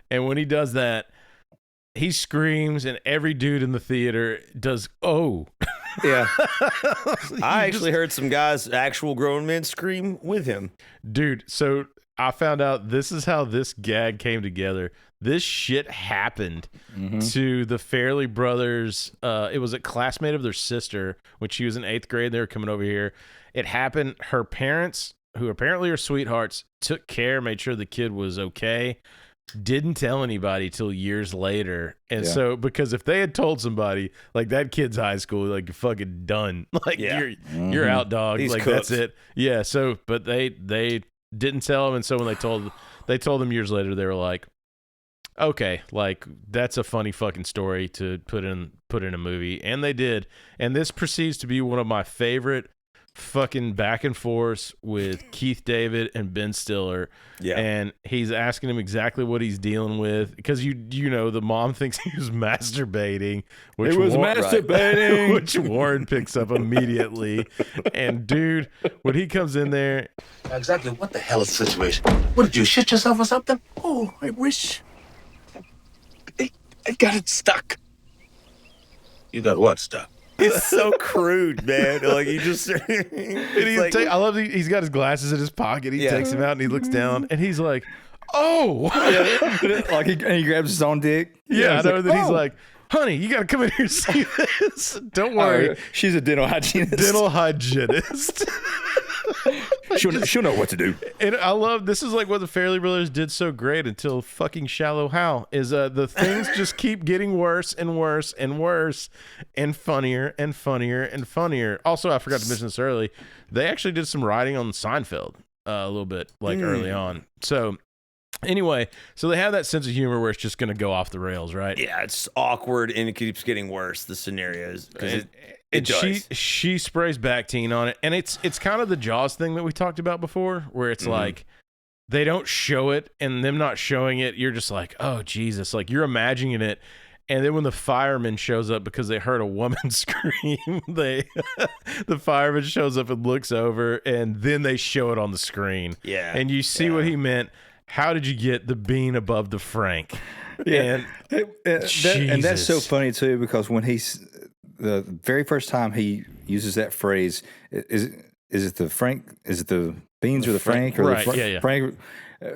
And when he does that, he screams, and every dude in the theater does, oh. Yeah. I actually heard some guys, actual grown men, scream with him. Dude, so I found out this is how this gag came together. This shit happened to the Farrelly brothers. It was a classmate of their sister when she was in 8th grade. They were coming over here. It happened. Her parents, who apparently are sweethearts, took care, made sure the kid was okay. Didn't tell anybody till years later. And so, because if they had told somebody, like, that kid's high school, like, you're fucking done. Like, you're out, dog. He's like, cooked. that's it. Yeah, so, but they didn't tell him, and so when they told them years later, they were like, okay, like, that's a funny fucking story to put in a movie. And they did. And this proceeds to be one of my favorite fucking back and forth with Keith David and Ben Stiller. Yeah. And he's asking him exactly what he's dealing with because you know the mom thinks he was masturbating. Which masturbating. Which Warren picks up immediately. And dude, when he comes in there, Exactly what the hell is the situation? What, did you shit yourself or something? Oh, I wish. I got it stuck. You got what stuck? It's so crude, man. Like he just. I love he's got his glasses in his pocket. He takes him out and he looks down and he's like, "Oh!" Like he grabs his own dick. Yeah, I know. like, Then he's like, "Honey, you got to come in here and see this. Don't worry, she's a dental hygienist. Dental hygienist." She'll know what to do. And I love this is like what the Farrelly brothers did so great until fucking Shallow Hal is the things just keep getting worse and worse and worse and funnier and funnier and funnier. Also, I forgot to mention this early. They actually did some writing on Seinfeld a little bit like early on. So anyway, so they have that sense of humor where it's just going to go off the rails, right? Yeah, it's awkward and it keeps getting worse. The scenarios because it does. She sprays Bactine on it, and it's kind of the Jaws thing that we talked about before, where it's like they don't show it, and them not showing it, you're just like, oh Jesus, like you're imagining it, and then when the fireman shows up because they heard a woman scream, the fireman shows up and looks over, and then they show it on the screen, and you see what he meant. How did you get the bean above the Frank? Yeah, and that's so funny too because when the very first time he uses that phrase, is it the Frank? Is it the beans or the Frank? Or right, the Frank?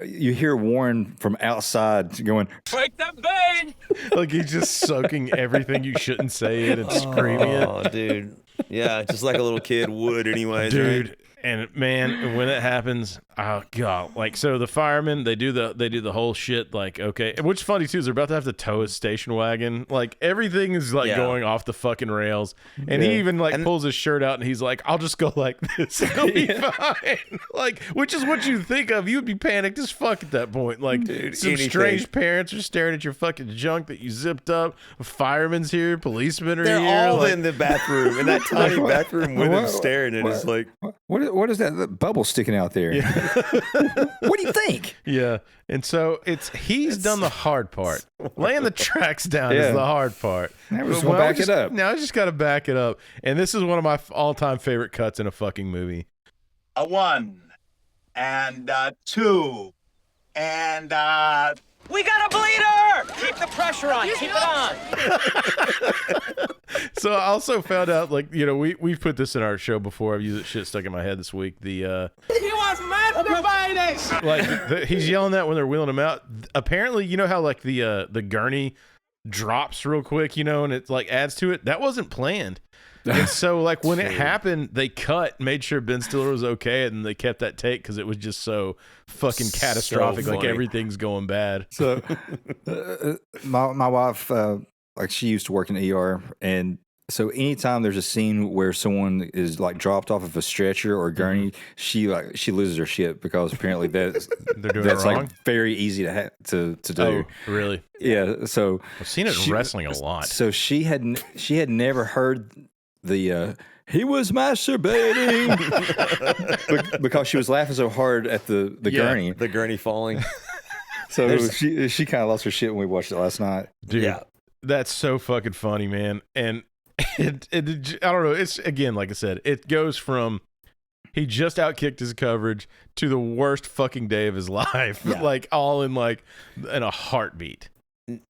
You hear Warren from outside going, Frank that bean! Like he's just soaking everything you shouldn't say it and screaming it. Oh, dude. Yeah, just like a little kid would anyways, dude. Right? And man, when it happens, oh god! Like so, the firemen they do the whole shit. Like okay, which funny too is they're about to have to tow his station wagon. Like everything is like going off the fucking rails. And he even like pulls his shirt out and he's like, "I'll just go like this, it'll be fine." Like which is what you think of. You would be panicked as fuck at that point. Like dude, some strange parents are staring at your fucking junk that you zipped up. A fireman's here, policemen are They're here. all like, in the bathroom in that tiny bathroom with him staring at us like. What is that bubble sticking out there? Yeah. What do you think? Yeah. And so he's done the hard part. Laying the tracks down is the hard part. Now we're just gonna back it up. Now I just got to back it up. And this is one of my all-time favorite cuts in a fucking movie. A 1 and 2 and We got a bleeder! Keep the pressure on. Keep it on. So I also found out, like, you know, we've put this in our show before. I've used it shit stuck in my head this week. He was masturbating! Like, he's yelling that when they're wheeling him out. Apparently, you know how, like, the gurney drops real quick, you know, and it, like, adds to it? That wasn't planned. And so, like, when it happened, they made sure Ben Stiller was okay, and they kept that take because it was just so fucking catastrophic. Like, everything's going bad. So, my wife, like, she used to work in ER, and so anytime there's a scene where someone is, like, dropped off of a stretcher or a gurney, she loses her shit because apparently that's wrong? like, very easy to do. Oh, really? Yeah, so... I've seen it in wrestling a lot. So she had never heard... he was masturbating because she was laughing so hard at the gurney. The gurney falling. So she kind of lost her shit when we watched it last night. Dude, that's so fucking funny, man. And I don't know. It's, again, like I said, it goes from he just outkicked his coverage to the worst fucking day of his life. Like all in a heartbeat.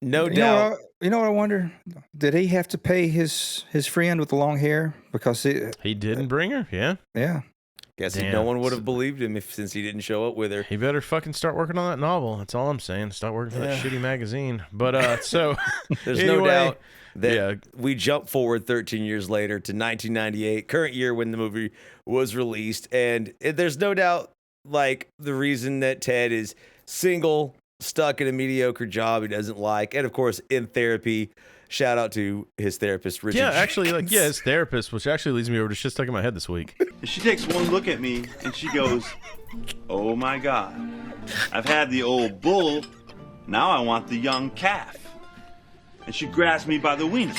No doubt. You know what I wonder? Did he have to pay his friend with the long hair because he didn't bring her? Yeah. Guess no one would have believed him since he didn't show up with her. He better fucking start working on that novel. That's all I'm saying. Start working for that shitty magazine. But so there's no doubt that we jump forward 13 years later to 1998, current year when the movie was released, and there's no doubt like the reason that Ted is single, stuck in a mediocre job he doesn't like, and of course in therapy. Shout out to his therapist, Richard. Yeah, actually, his therapist, which actually leads me over to shit stuck in my head this week. She takes one look at me and she goes, "Oh my God, I've had the old bull, now I want the young calf." And she grabs me by the wiener.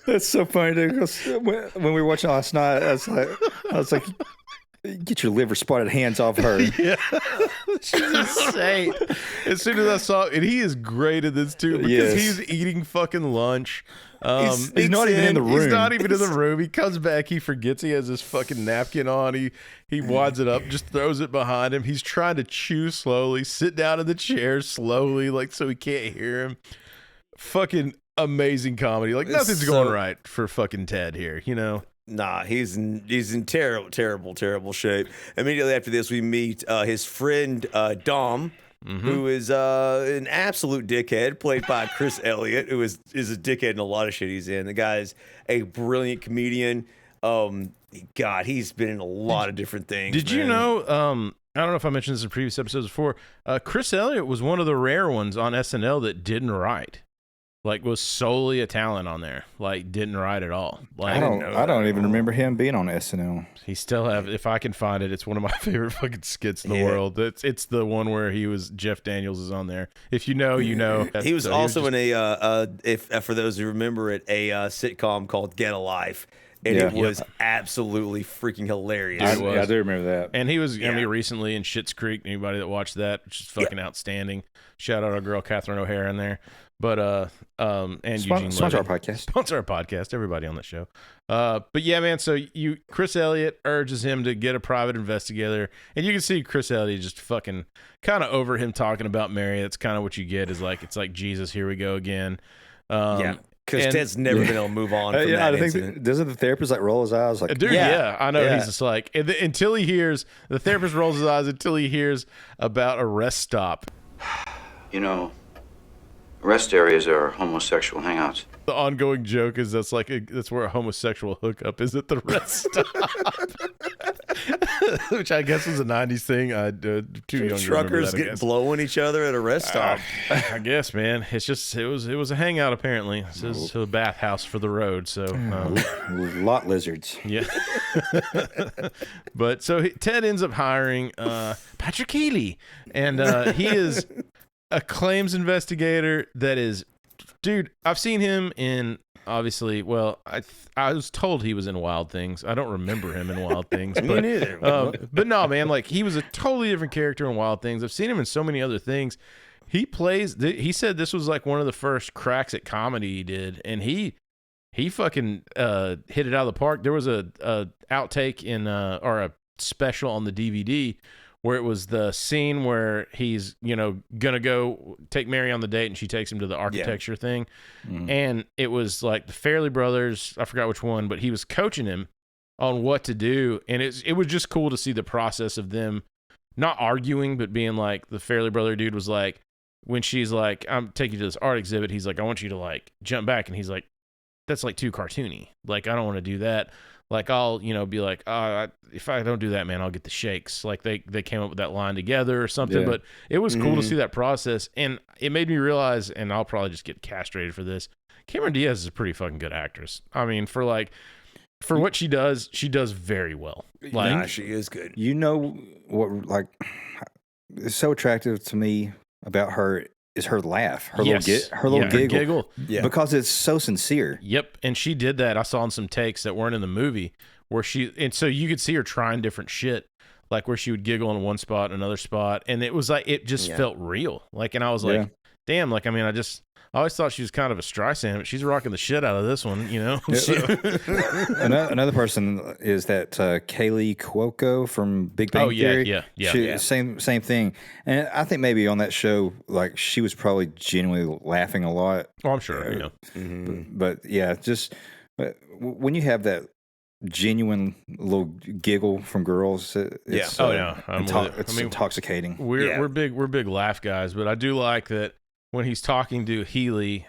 That's so funny, dude. 'Cause when we were watching last night, I was like, get your liver spotted hands off her. Yeah, she's insane. As soon as I saw, and he is great at this too because he's eating fucking lunch. He's not even in the room. He's not even in the room. He comes back. He forgets he has his fucking napkin on. He wads it up, just throws it behind him. He's trying to chew slowly, sit down in the chair slowly, like so he can't hear him. Fucking amazing comedy. Like nothing's going right for fucking Ted here, you know. Nah, he's in terrible shape. Immediately after this, we meet his friend Dom, who is an absolute dickhead, played by Chris Elliott, who is a dickhead in a lot of shit he's in. The guy's a brilliant comedian. God, he's been in a lot of different things. Did you know? I don't know if I mentioned this in previous episodes before. Chris Elliott was one of the rare ones on SNL that didn't write. Like, was solely a talent on there. Like, didn't write at all. Like, I don't even remember him being on SNL. He still have. If I can find it, it's one of my favorite fucking skits in the world. It's the one where he was Jeff Daniels is on there. If you know, you know. He was also in a for those who remember it, a sitcom called Get a Life. And it was absolutely freaking hilarious. I do remember that. And he was, I mean, recently in Schitt's Creek. Anybody that watched that, which is fucking outstanding. Shout out our girl Catherine O'Hara in there. But and Eugene sponsor our Levy. podcast. Sponsor our podcast. Everybody on the show. But yeah, man. So Chris Elliott urges him to get a private investigator, and you can see Chris Elliott just fucking kind of over him talking about Mary. That's kind of what you get. Is like it's like Jesus. Here we go again. Because Ted's never been able to move on from that incident. Doesn't the therapist like roll his eyes? Like, dude, I know. He's just like until he hears the therapist rolls his eyes until he hears about a rest stop. You know, rest areas are homosexual hangouts. The ongoing joke is that's where a homosexual hookup is at the rest stop. Which I guess was a 90s thing. I too young truckers to remember that, blowing each other at a rest stop. I guess, man. It's just it was a hangout apparently. This is a bathhouse for the road. So lot lizards. Yeah. But so Ted ends up hiring Patrick Healy, and he is a claims investigator that is, dude. I've seen him in. Obviously, well, I was told he was in Wild Things. I don't remember him in Wild Things. But, Me neither. But no, man, like he was a totally different character in Wild Things. I've seen him in so many other things. He he said this was like one of the first cracks at comedy he did, and he fucking hit it out of the park. There was a outtake in or a special on the DVD where it was the scene where he's, gonna go take Mary on the date and she takes him to the architecture thing. Mm-hmm. And it was like the Farrelly brothers, I forgot which one, but he was coaching him on what to do. And it was just cool to see the process of them not arguing, but being like, the Farrelly brother dude was like, when she's like, I'm taking you to this art exhibit, he's like, I want you to like jump back. And he's like, that's like too cartoony. Like, I don't want to do that. Like, I'll, be like, if I don't do that, man, I'll get the shakes. Like, they came up with that line together or something. Yeah. But it was cool to see that process. And it made me realize, and I'll probably just get castrated for this, Cameron Diaz is a pretty fucking good actress. I mean, for what she does very well. Like, she is good. You know what, like, is so attractive to me about her is her laugh, her little giggle. Yeah. Because it's so sincere. Yep, and she did that. I saw in some takes that weren't in the movie where and so you could see her trying different shit, like where she would giggle in one spot, another spot, and it was like it just felt real. Like, and I was like, damn. Like, I mean, I always thought she was kind of a Streisand, but she's rocking the shit out of this one, So. Another person is that Kaylee Cuoco from Big Bang Theory. Yeah. Same thing. And I think maybe on that show, like, she was probably genuinely laughing a lot. Oh, I'm sure. But yeah, just when you have that genuine little giggle from girls, it's intoxicating. We're big laugh guys, but I do like that. When he's talking to Healy,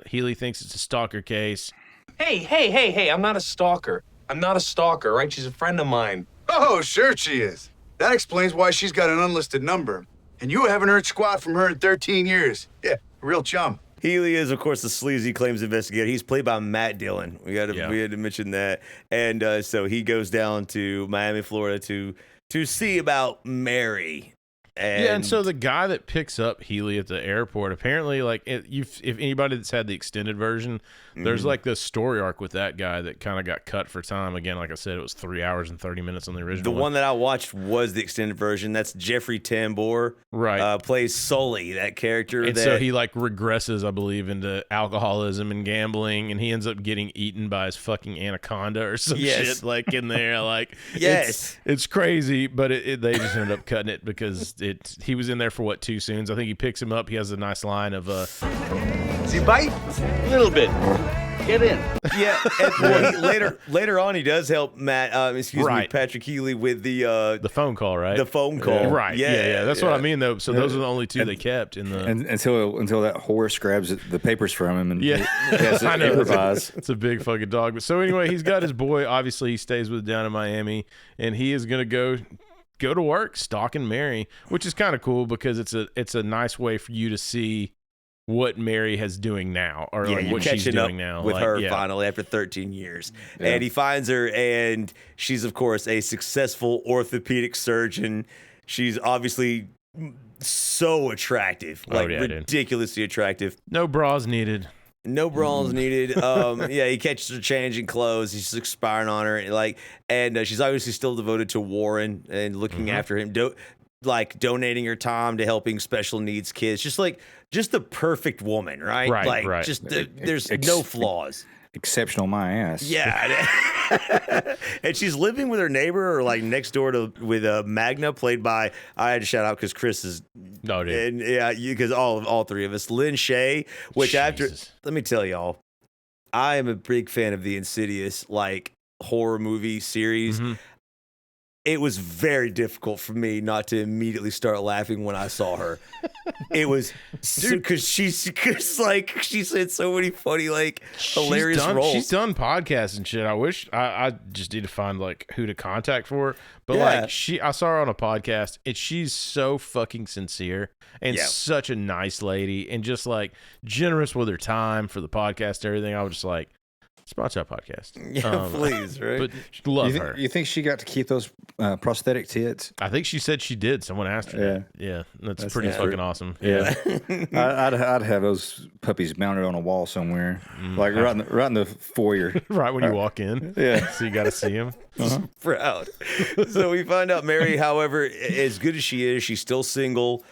Healy thinks it's a stalker case. Hey, I'm not a stalker. Right? She's a friend of mine. Oh, sure she is. That explains why she's got an unlisted number. And you haven't heard squat from her in 13 years. Yeah, real chum. Healy is, of course, the sleazy claims investigator. He's played by Matt Dillon. We had to mention that. And so he goes down to Miami, Florida to see about Mary. And so the guy that picks up Healy at the airport, apparently, like, if anybody that's had the extended version, there's like this story arc with that guy that kind of got cut for time. Again, like I said, it was 3 hours and 30 minutes on the original. The one that I watched was the extended version. That's Jeffrey Tambor, right? Plays Sully, that character. And so he like regresses, I believe, into alcoholism and gambling, and he ends up getting eaten by his fucking anaconda or some shit like in there. Like, it's crazy, but they just ended up cutting it because he was in there for what, 2 scenes. I think he picks him up. He has a nice line of Does he bite? A little bit. Get in. Yeah, and later on, he does help Patrick Healy with the phone call, right? The phone call, right? Yeah. That's what I mean, though. So those are the only 2 they kept in the until that horse grabs the papers from him and he has to I know. improvise. It's a big fucking dog. But so anyway, he's got his boy. Obviously, he stays with down in Miami, and he is gonna go to work stalking Mary, which is kind of cool because it's a nice way for you to see what Mary has doing now, or like what she's doing now with like, her finally after 13 years. Yeah. And he finds her, and she's of course a successful orthopedic surgeon. She's obviously so attractive, like ridiculously attractive. No bras needed. No bras needed. He catches her changing clothes. He's expiring on her, and she's obviously still devoted to Warren and looking after him. Donating her time to helping special needs kids. Just the perfect woman, right? Right. There's no flaws. Exceptional, my ass. Yeah. And she's living with her neighbor, or like next door with Magna, played by, I had to shout out because Chris is. No, dude. And because all 3 of us. Lynn Shay, which let me tell y'all, I am a big fan of the Insidious horror movie series. Mm-hmm. It was very difficult for me not to immediately start laughing when I saw her. It was because she said so many funny, hilarious roles. She's done podcasts and shit. I wish I just need to find who to contact for her. But I saw her on a podcast, and she's so fucking sincere and such a nice lady, and just generous with her time for the podcast, everything. I was just like, sponsor that podcast. Yeah, please, right? But love her. You think she got to keep those prosthetic tits? I think she said she did. Someone asked her. Yeah, that's pretty fucking awesome. Yeah, I'd have those puppies mounted on a wall somewhere, right in the foyer, right when you walk in. Yeah, so you got to see him. Proud. So we find out Mary, however, as good as she is, she's still single.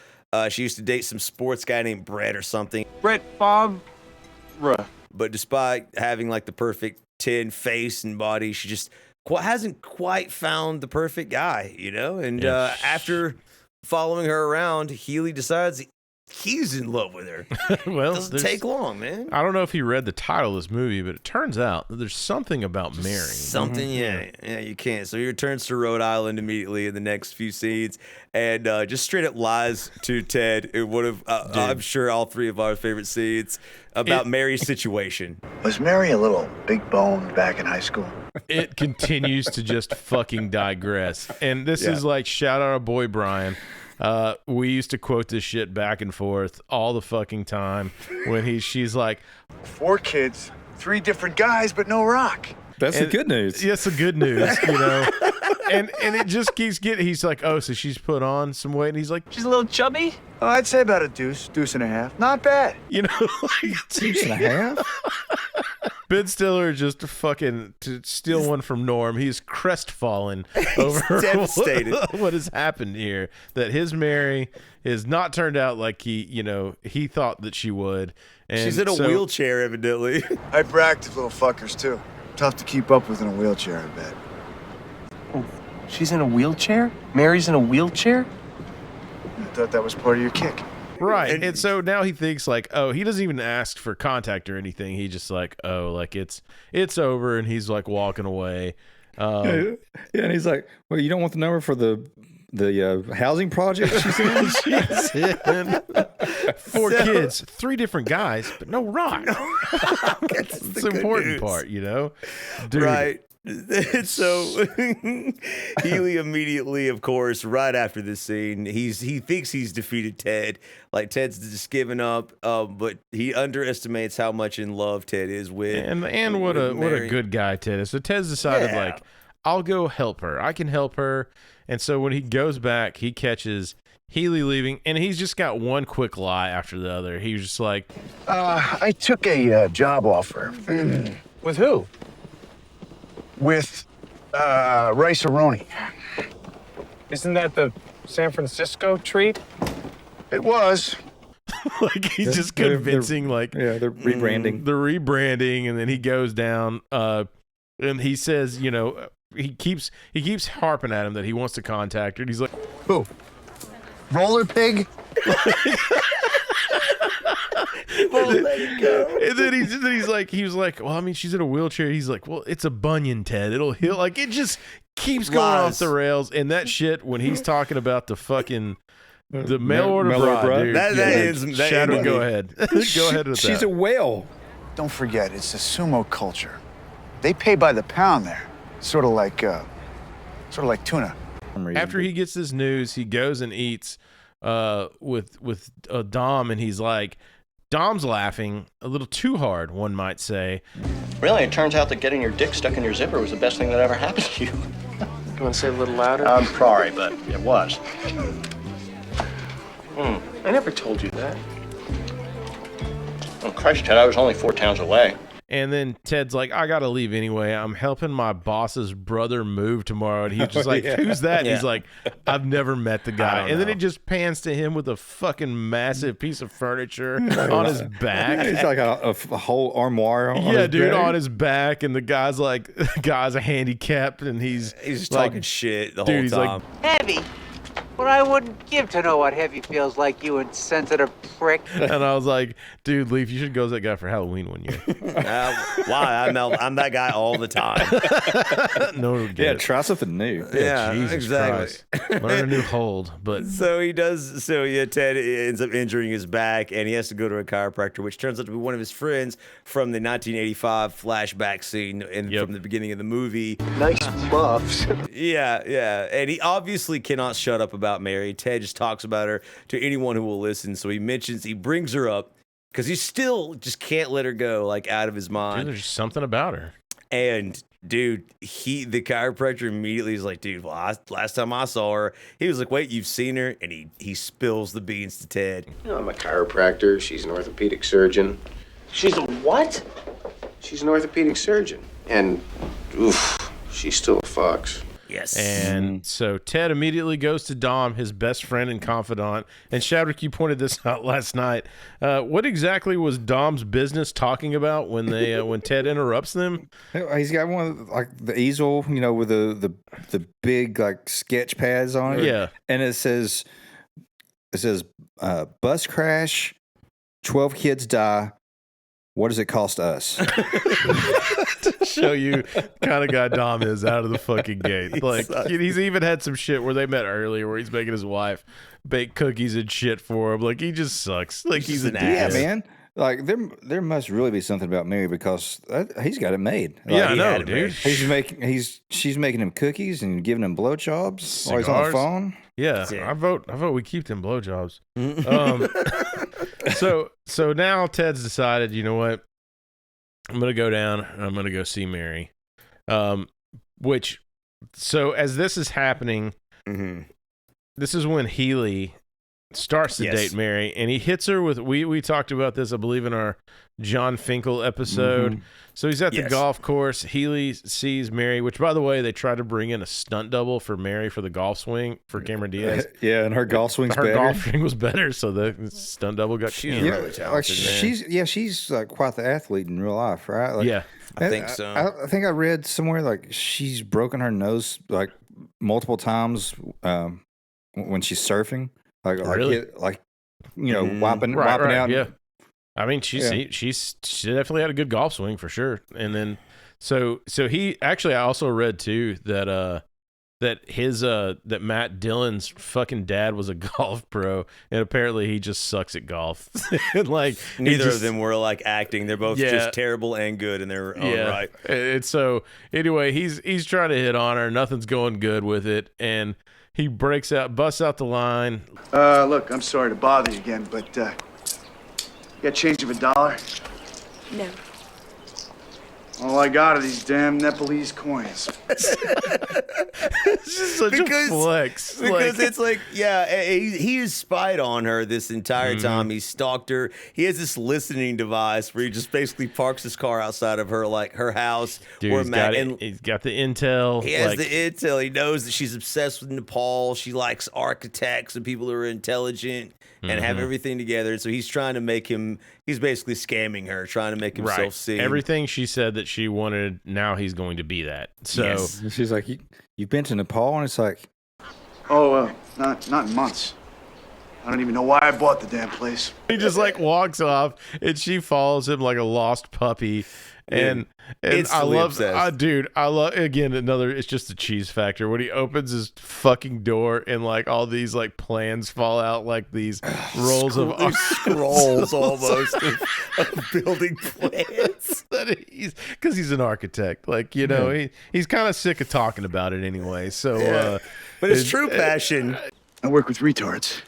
She used to date some sports guy named Brett or something. Brett Bob. But despite having the perfect 10 face and body, she just hasn't quite found the perfect guy, And after following her around, Healy decides he's in love with her. Well, it doesn't take long, man. I don't know if he read the title of this movie, but it turns out that there's something about Mary. Something, yeah, you can't. So he returns to Rhode Island immediately in the next few scenes, and just straight up lies to Ted in one of, I'm sure, all 3 of our favorite scenes about Mary's situation. Was Mary a little big bone back in high school? It continues to just fucking digress. And this is shout out our boy Brian. We used to quote this shit back and forth all the fucking time when she's like, 4 kids, 3 different guys, but no rock. That's the good news. Yes, the good news, and it just keeps getting. He's like, oh, so she's put on some weight, and he's like, she's a little chubby. Oh, I'd say about a deuce and a half. Not bad. Deuce and a half. Ben Stiller just fucking to steal one from Norm. He's crestfallen over devastated. What has happened here. That his Mary has not turned out like he thought that she would. And she's in a wheelchair, evidently. Hyperactive little fuckers too. Tough to keep up with in a wheelchair, I bet. Oh, she's in a wheelchair? Mary's in a wheelchair? I thought that was part of your kick. Right. And so now he thinks he doesn't even ask for contact or anything. He just it's over, and he's walking away. And he's like, well, you don't want the number for the housing project she's in? She's in 4 kids, 3 different guys, but no rock. That's the important part, Dude. Right. So Healy immediately, of course, right after this scene, he thinks he's defeated Ted. Ted's just given up, but he underestimates how much in love Ted is with. And what a good guy Ted is. So Ted's decided I'll go help her. I can help her. And so when he goes back, he catches Healy leaving, and he's just got one quick lie after the other. He was just like, I took a job offer. With who? With Rice-A-Roni. Isn't that the San Francisco treat? It was. like he's just convincing, they're rebranding. The rebranding, and then he goes down, and he says, you know, he keeps harping at him that he wants to contact her. And he's like, who? Roller pig? Won't let it go. And then he was like, well, I mean, she's in a wheelchair. He's like, well, it's a bunion, Ted. It'll heal. Like, it just keeps going off the rails. And that shit, when he's talking about the fucking the mail order bride, dude. That is Shadow, go ahead. Go ahead with that. She's a whale. Don't forget, it's a sumo culture. They pay by the pound there. Sort of like tuna. After he gets this news, he goes and eats with Dom, and he's like, Dom's laughing a little too hard, one might say. Really, it turns out that getting your dick stuck in your zipper was the best thing that ever happened to you. You want to say it a little louder? I'm sorry, but it was. I never told you that. Oh, Christ, Ted, I was only 4 towns away. And then Ted's like, I gotta leave anyway. I'm helping my boss's brother move tomorrow. And he's just like, who's that? And he's like, I've never met the guy. And then it just pans to him with a fucking massive piece of furniture on his back. He's like a whole armoire on his dude, back. on his back. And the guy's like, handicapped, and he's just like, talking shit the dude, whole he's time. Heavy. But I wouldn't give to know what heavy feels like, you insensitive prick. And I was like, dude, Leaf, you should go as that guy for Halloween one year. Why? I'm that guy all the time. No, try something new. Yeah, Jesus exactly. Christ. Learn a new hold. But so he does. So yeah, Ted ends up injuring his back, and he has to go to a chiropractor, which turns out to be one of his friends from the 1985 flashback scene from the beginning of the movie. Nice muffs. Yeah, and he obviously cannot shut up about Mary. Ted just talks about her to anyone who will listen. So he brings her up because he still just can't let her go, like out of his mind. Dude, there's just something about her. And dude, the chiropractor immediately is like, dude, well, last time I saw her, he was like, wait, you've seen her? And he spills the beans to Ted. You know, I'm a chiropractor. She's an orthopedic surgeon. She's a what? She's an orthopedic surgeon. And, oof, she's still a fox. Yes. And so Ted immediately goes to Dom, his best friend and confidant. And Shadrick, you pointed this out last night. What exactly was Dom's business talking about when they when Ted interrupts them? He's got one like the easel, you know, with the big like sketch pads on it. Yeah. And it says bus crash, 12 kids die. What does it cost us? To show you kind of guy Dom is out of the fucking gate. Like, he's even had some shit where they met earlier where he's making his wife bake cookies and shit for him. Like, he just sucks. Like, he's an ass. Yeah, man. Like, there must really be something about Mary because he's got it made. Like, yeah, I know, dude. She's making him cookies and giving him blowjobs while he's on the phone. Yeah, I vote we keep them blowjobs. So now Ted's decided, you know what? I'm gonna go down and I'm gonna go see Mary. So as this is happening, this is when Healy starts to date Mary, and he hits her with we talked about this, I believe, in our John Finkel episode. So he's at the golf course. Healy sees Mary, which, by the way, they tried to bring in a stunt double for Mary for the golf swing for Cameron Diaz. Yeah, and her golf swing's better. Her golf swing was better, so the stunt double got really talented. She's like quite the athlete in real life, right? Like, yeah, I think so. I think I read somewhere like she's broken her nose like multiple times when she's surfing. Really? Like you know, wiping right, out. Yeah. I mean, she definitely had a good golf swing for sure. And then, so he actually, I also read too that that Matt Dillon's fucking dad was a golf pro, and apparently he just sucks at golf. Like neither of them were like acting; they're both just terrible and good in their own right. And so anyway, he's trying to hit on her. Nothing's going good with it, and he busts out the line. Look, I'm sorry to bother you again, but. Got change of $1? No. All I got are these damn Nepalese coins. It's just such a flex. Because it's like, yeah, he has spied on her this entire time. He stalked her. He has this listening device where he just basically parks his car outside of her, like her house. Dude, he's got the intel. He has the intel. He knows that she's obsessed with Nepal. She likes architects and people who are intelligent and have everything together. So he's trying to make him, he's basically scamming her, trying to make himself seem. Everything she said that she wanted, now he's going to be that. So she's like, you've been to Nepal? And it's like, oh, not in months. I don't even know why I bought the damn place. He just like walks off and she follows him like a lost puppy. And I love, dude, I love, again, it's just a cheese factor. When he opens his fucking door and like all these like plans fall out, like these rolls of scrolls almost of building plans. Because he's an architect. Like, you know, he's kind of sick of talking about it anyway. So, but it's true passion. I work with retards.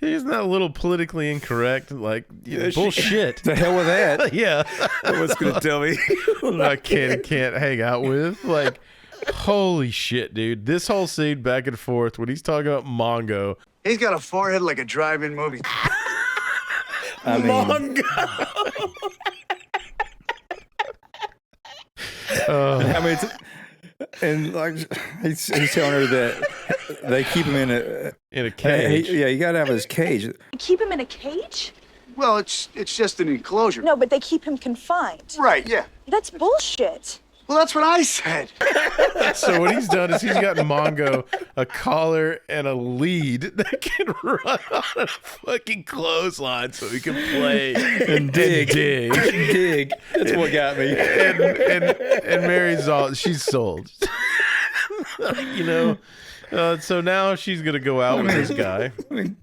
Isn't that a little politically incorrect? Like, bullshit. The hell with that. Yeah. What's going to tell me? I can't hang out with. Like, holy shit, dude. This whole scene back and forth when he's talking about Mongo. He's got a forehead like a drive-in movie. Mongo. I mean, and like he's telling her that they keep him in a cage. You got to have his cage. Keep him in a cage? Well, it's just an enclosure. No, but they keep him confined. Right, yeah. That's bullshit. Well, that's what I said. So what he's done is he's got Mongo a collar and a lead that can run on a fucking clothesline so he can play and dig. That's what got me. And Mary's she's sold. You know, so now she's gonna go out with this guy. I mean,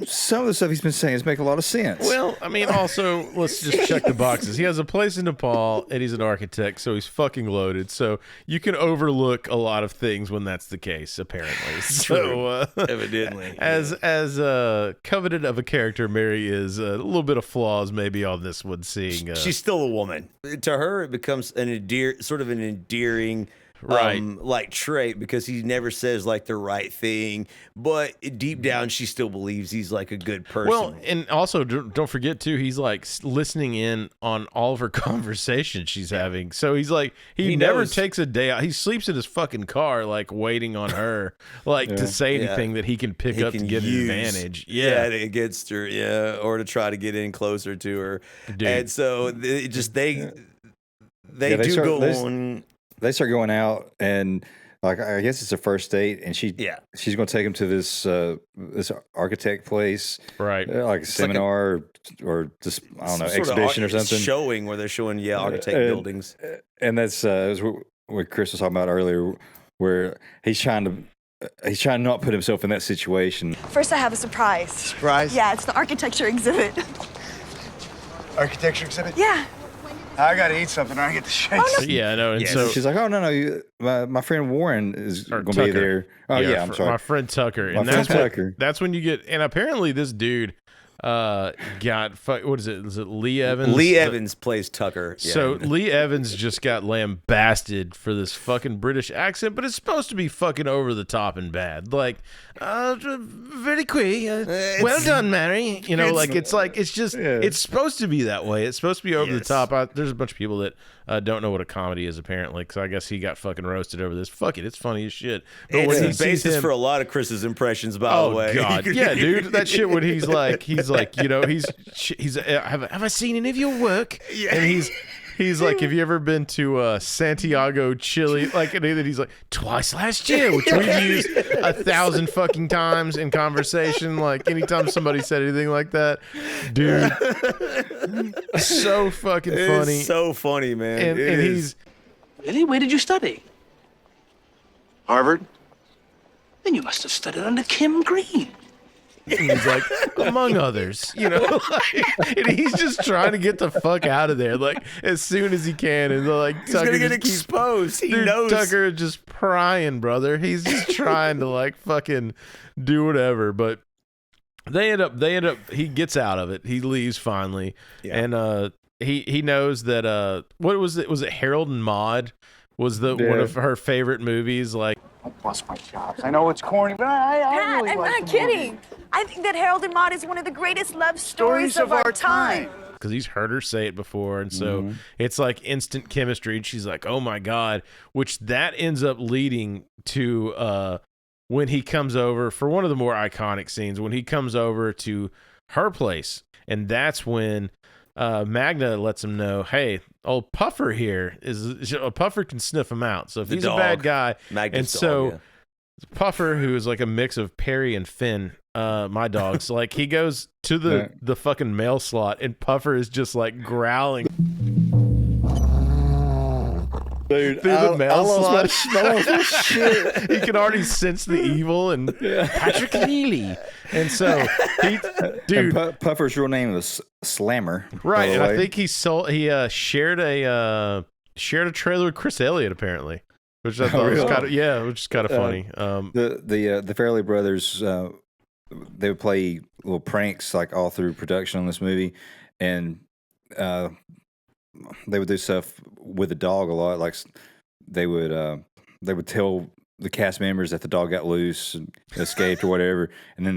some of the stuff he's been saying is making a lot of sense. Well, I mean, also, let's just check the boxes. He has a place in Nepal, and he's an architect, so he's fucking loaded. So you can overlook a lot of things when that's the case, apparently. So, evidently. As coveted of a character Mary is, a little bit of flaws maybe on this one, seeing... She's still a woman. To her, it becomes an endearing... like trait, because he never says like the right thing, but deep down she still believes he's like a good person. Well, and also don't forget too, he's like listening in on all of her conversations she's having. So he's like, he never takes a day out. He sleeps in his fucking car, like waiting on her, like to say anything that he can pick up to get an advantage. Yeah, against her, or to try to get in closer to her. Dude. And so they go on. They start going out, and like I guess it's a first date, and she's going to take him to this architect place, right? Like a seminar or just I don't know, exhibition or something. Showing where they're showing architect buildings, and that's what Chris was talking about earlier, where he's trying to not put himself in that situation. First, I have a surprise. Surprise? Yeah, it's the architecture exhibit. Architecture exhibit? Yeah. I gotta eat something or I get the shakes. Oh, no. Yeah, I know. And so she's like, "Oh no, my friend Warren is going to be there." Oh yeah, I'm sorry, my friend Tucker. And that's when you get. And apparently, this dude got what is it? Is it Lee Evans? Lee Evans plays Tucker. Yeah. So Lee Evans just got lambasted for this fucking British accent, but it's supposed to be fucking over the top and bad. Like, very quick. Well done, Mary. You know, it's just it's supposed to be that way. It's supposed to be over the top. There's a bunch of people that don't know what a comedy is apparently, because I guess he got fucking roasted over this. Fuck it, it's funny as shit. But when he basis for a lot of Chris's impressions, by the way. Oh God, yeah, dude, that shit when he's like, you know, he's have I seen any of your work? Yeah. And he's like, have you ever been to Santiago, Chile? Like, and then he's like, twice last year, which we've used 1,000 fucking times in conversation. Like, anytime somebody said anything like that, dude, so fucking funny. It's so funny, man. And he's really. Where did you study? Harvard. Then you must have studied under Kim Green. And he's like, among others, you know, like, and he's just trying to get the fuck out of there, like, as soon as he can. And like, he's Tucker gonna get exposed. He knows. Tucker is just prying, brother. He's just trying to like fucking do whatever. But they end up. He gets out of it. He leaves finally, and he knows that what was it? Was it Harold and Maude? Was one of her favorite movies? Like, Don't bust my chops. I know it's corny, but I really I'm like not the kidding. movie. I think that Harold and Maude is one of the greatest love stories of our time. because he's heard her say it before, and so it's like instant chemistry. And she's like, "Oh my god!" Which that ends up leading to when he comes over for one of the more iconic scenes when he comes over to her place, and that's when Magna lets him know, "Hey, old Puffer here Puffer can sniff him out. So if he's a bad guy, Magna's and so Puffer, who is like a mix of Perry and Finn." My dogs, like he goes to the fucking mail slot and Puffer is just like growling. Dude, through the mail slot. Shit. He can already sense the evil and Patrick Neely. And so Puffer's real name was Slammer. Right, and I think he shared a trailer with Chris Elliott apparently. Which I thought was which is kind of funny. The Farrelly brothers they would play little pranks like all through production on this movie, and they would do stuff with the dog a lot. Like they would tell the cast members that the dog got loose and escaped or whatever, and then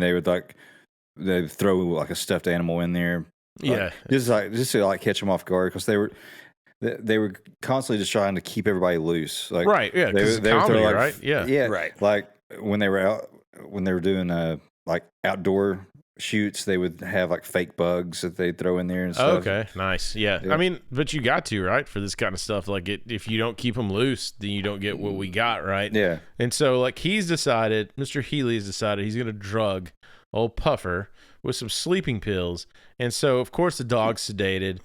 they'd throw like a stuffed animal in there. Just to catch them off guard, because they were constantly just trying to keep everybody loose. Like right, yeah, because it's comedy, right? Yeah, right. Like when they were doing like outdoor shoots, they would have like fake bugs that they'd throw in there and stuff. Okay, nice. Yeah. I mean, but you got to, right, for this kind of stuff. Like if you don't keep them loose, then you don't get what we got, right? Yeah. And so like Mr. Healy's decided he's going to drug old Puffer with some sleeping pills. And so of course the dog's sedated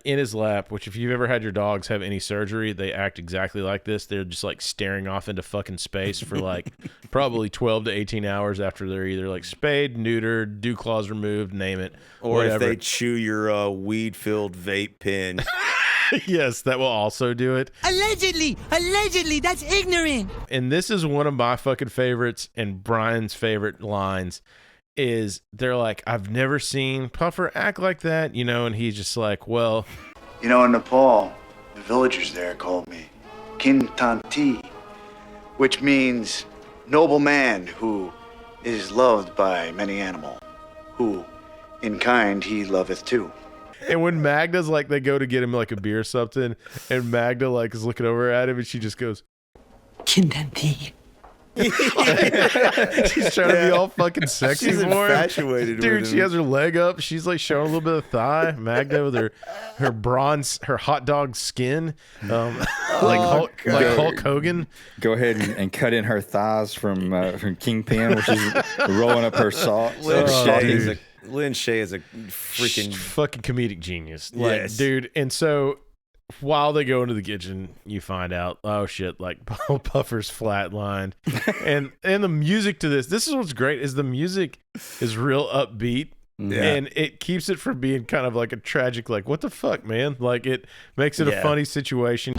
in his lap, which if you've ever had your dogs have any surgery, they act exactly like this. They're just like staring off into fucking space for like probably 12 to 18 hours after they're either like spayed, neutered, dew claws removed, name it, or whatever. If they chew your weed-filled vape pen. Yes, that will also do it. Allegedly, that's ignorant. And this is one of my fucking favorites and Brian's favorite lines. Is they're like, I've never seen Puffer act like that, and he's just like, well, in Nepal, the villagers there called me Kintanti, which means noble man who is loved by many animal, who in kind he loveth too. And when Magda's like, they go to get him like a beer or something, and Magda like is looking over at him and she just goes, Kintanti. She's trying to be all fucking sexy. She's infatuated dude. with She him. has her leg up. She's like showing a little bit of thigh. Magda with her bronze, her hot dog skin, Hulk Hogan. Go ahead and cut in her thighs from Kingpin, which is rolling up her socks. Lin Shaye is a freaking fucking comedic genius. Like, yes, dude. And so while they go into the kitchen, you find out, oh shit, like Puffer's flatlined. and the music to this is what's great, is the music is real upbeat. Yeah. And it keeps it from being kind of like a tragic, like, what the fuck, man? Like, it makes it a funny situation.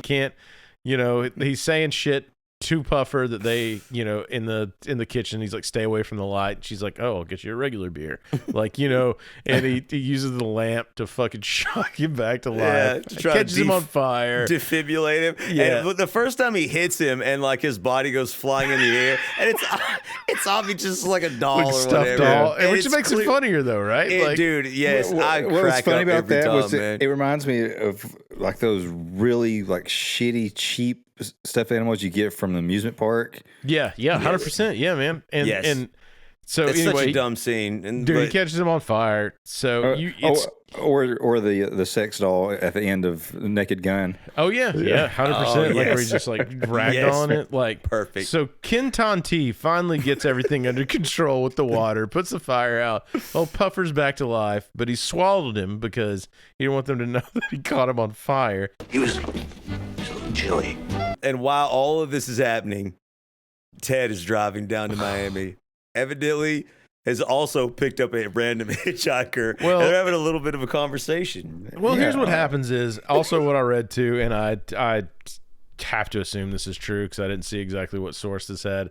Can't, he's saying shit to Puffer that they, in the kitchen, he's like, stay away from the light. She's like, oh, I'll get you a regular beer. Like, and he uses the lamp to fucking shock him back to life. To try catches him on fire. Defibrillate him. Yeah. And the first time he hits him and like his body goes flying in the air, and it's obviously just like a doll like or stuffed whatever. Doll. And which makes it funnier though, right? Dude, yes. What was crack funny up about every that time, was man. it reminds me of like those really like shitty, cheap stuffed animals you get from the amusement park. Yeah, 100%. Yeah, man. And so it's anyway, such a dumb scene. He catches him on fire. So or the sex doll at the end of Naked Gun. Oh yeah, 100%. Like where he's just like ragged on it, like perfect. So Kintanti finally gets everything under control with the water, puts the fire out. Oh, Puffer's back to life, but he swallowed him because he didn't want them to know that he caught him on fire. He was a little chilly. And while all of this is happening, Ted is driving down to Miami. Evidently has also picked up a random hitchhiker. Well, and they're having a little bit of a conversation. Well, here's what happens is also what I read too, and I have to assume this is true because I didn't see exactly what source this had,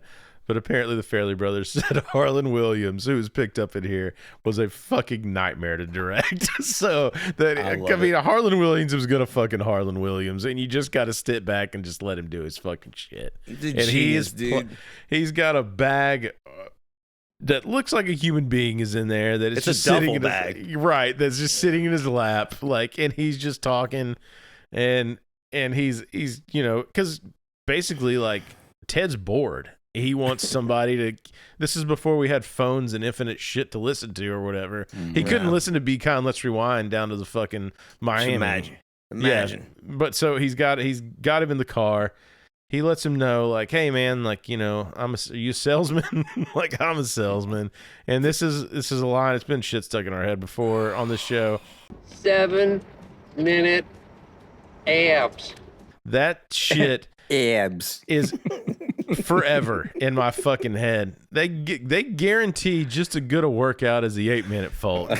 but apparently the Farrelly brothers said Harlan Williams, who was picked up in here, was a fucking nightmare to direct. So that Harlan Williams was gonna fucking Harlan Williams, and you just got to sit back and just let him do his fucking shit. He's got a bag that looks like a human being is in there. That it's just a sitting duffel in bag, right? That's just sitting in his lap, like, and he's just talking, and he's because basically like Ted's bored. He wants somebody to. This is before we had phones and infinite shit to listen to or whatever. He couldn't listen to Be Kind, Let's Rewind down to the fucking Miami. Imagine. Yeah. But so he's got him in the car. He lets him know, like, hey man, like, are you a salesman? Like, I'm a salesman. And this is a line. It's been shit stuck in our head before on this show. 7-minute abs. That shit abs is forever in my fucking head. They guarantee just as good a workout as the 8-minute folk.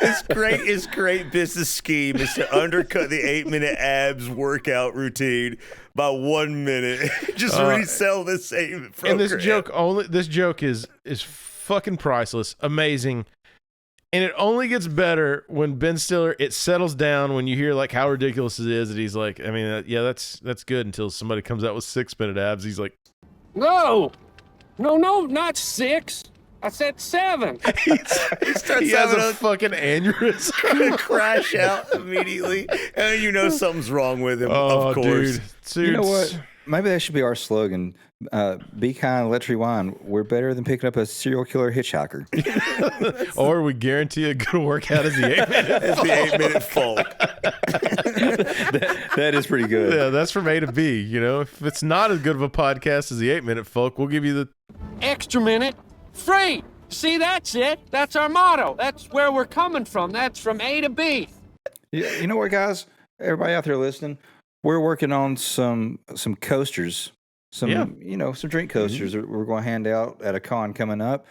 It's great business scheme is to undercut the 8-minute abs workout routine by 1 minute. Just resell the same program. And this joke is fucking priceless, amazing. And it only gets better when Ben Stiller, it settles down when you hear like how ridiculous it is that he's like, I mean, that's good until somebody comes out with 6-minute abs. He's like, No, not 6. I said 7. He has a fucking aneurysm. Crash out immediately. And something's wrong with him, of course. Dude. You know what? Maybe that should be our slogan. Be kind, let's rewind. We're better than picking up a serial killer hitchhiker. Or we guarantee a good workout as the 8-minute folk. That is pretty good. Yeah, that's from A to B. If it's not as good of a podcast as the 8-minute folk, we'll give you the extra minute free. See, that's it. That's our motto. That's where we're coming from. That's from A to B. You know what, guys? Everybody out there listening, we're working on some coasters. Some drink coasters that we're going to hand out at a con coming up.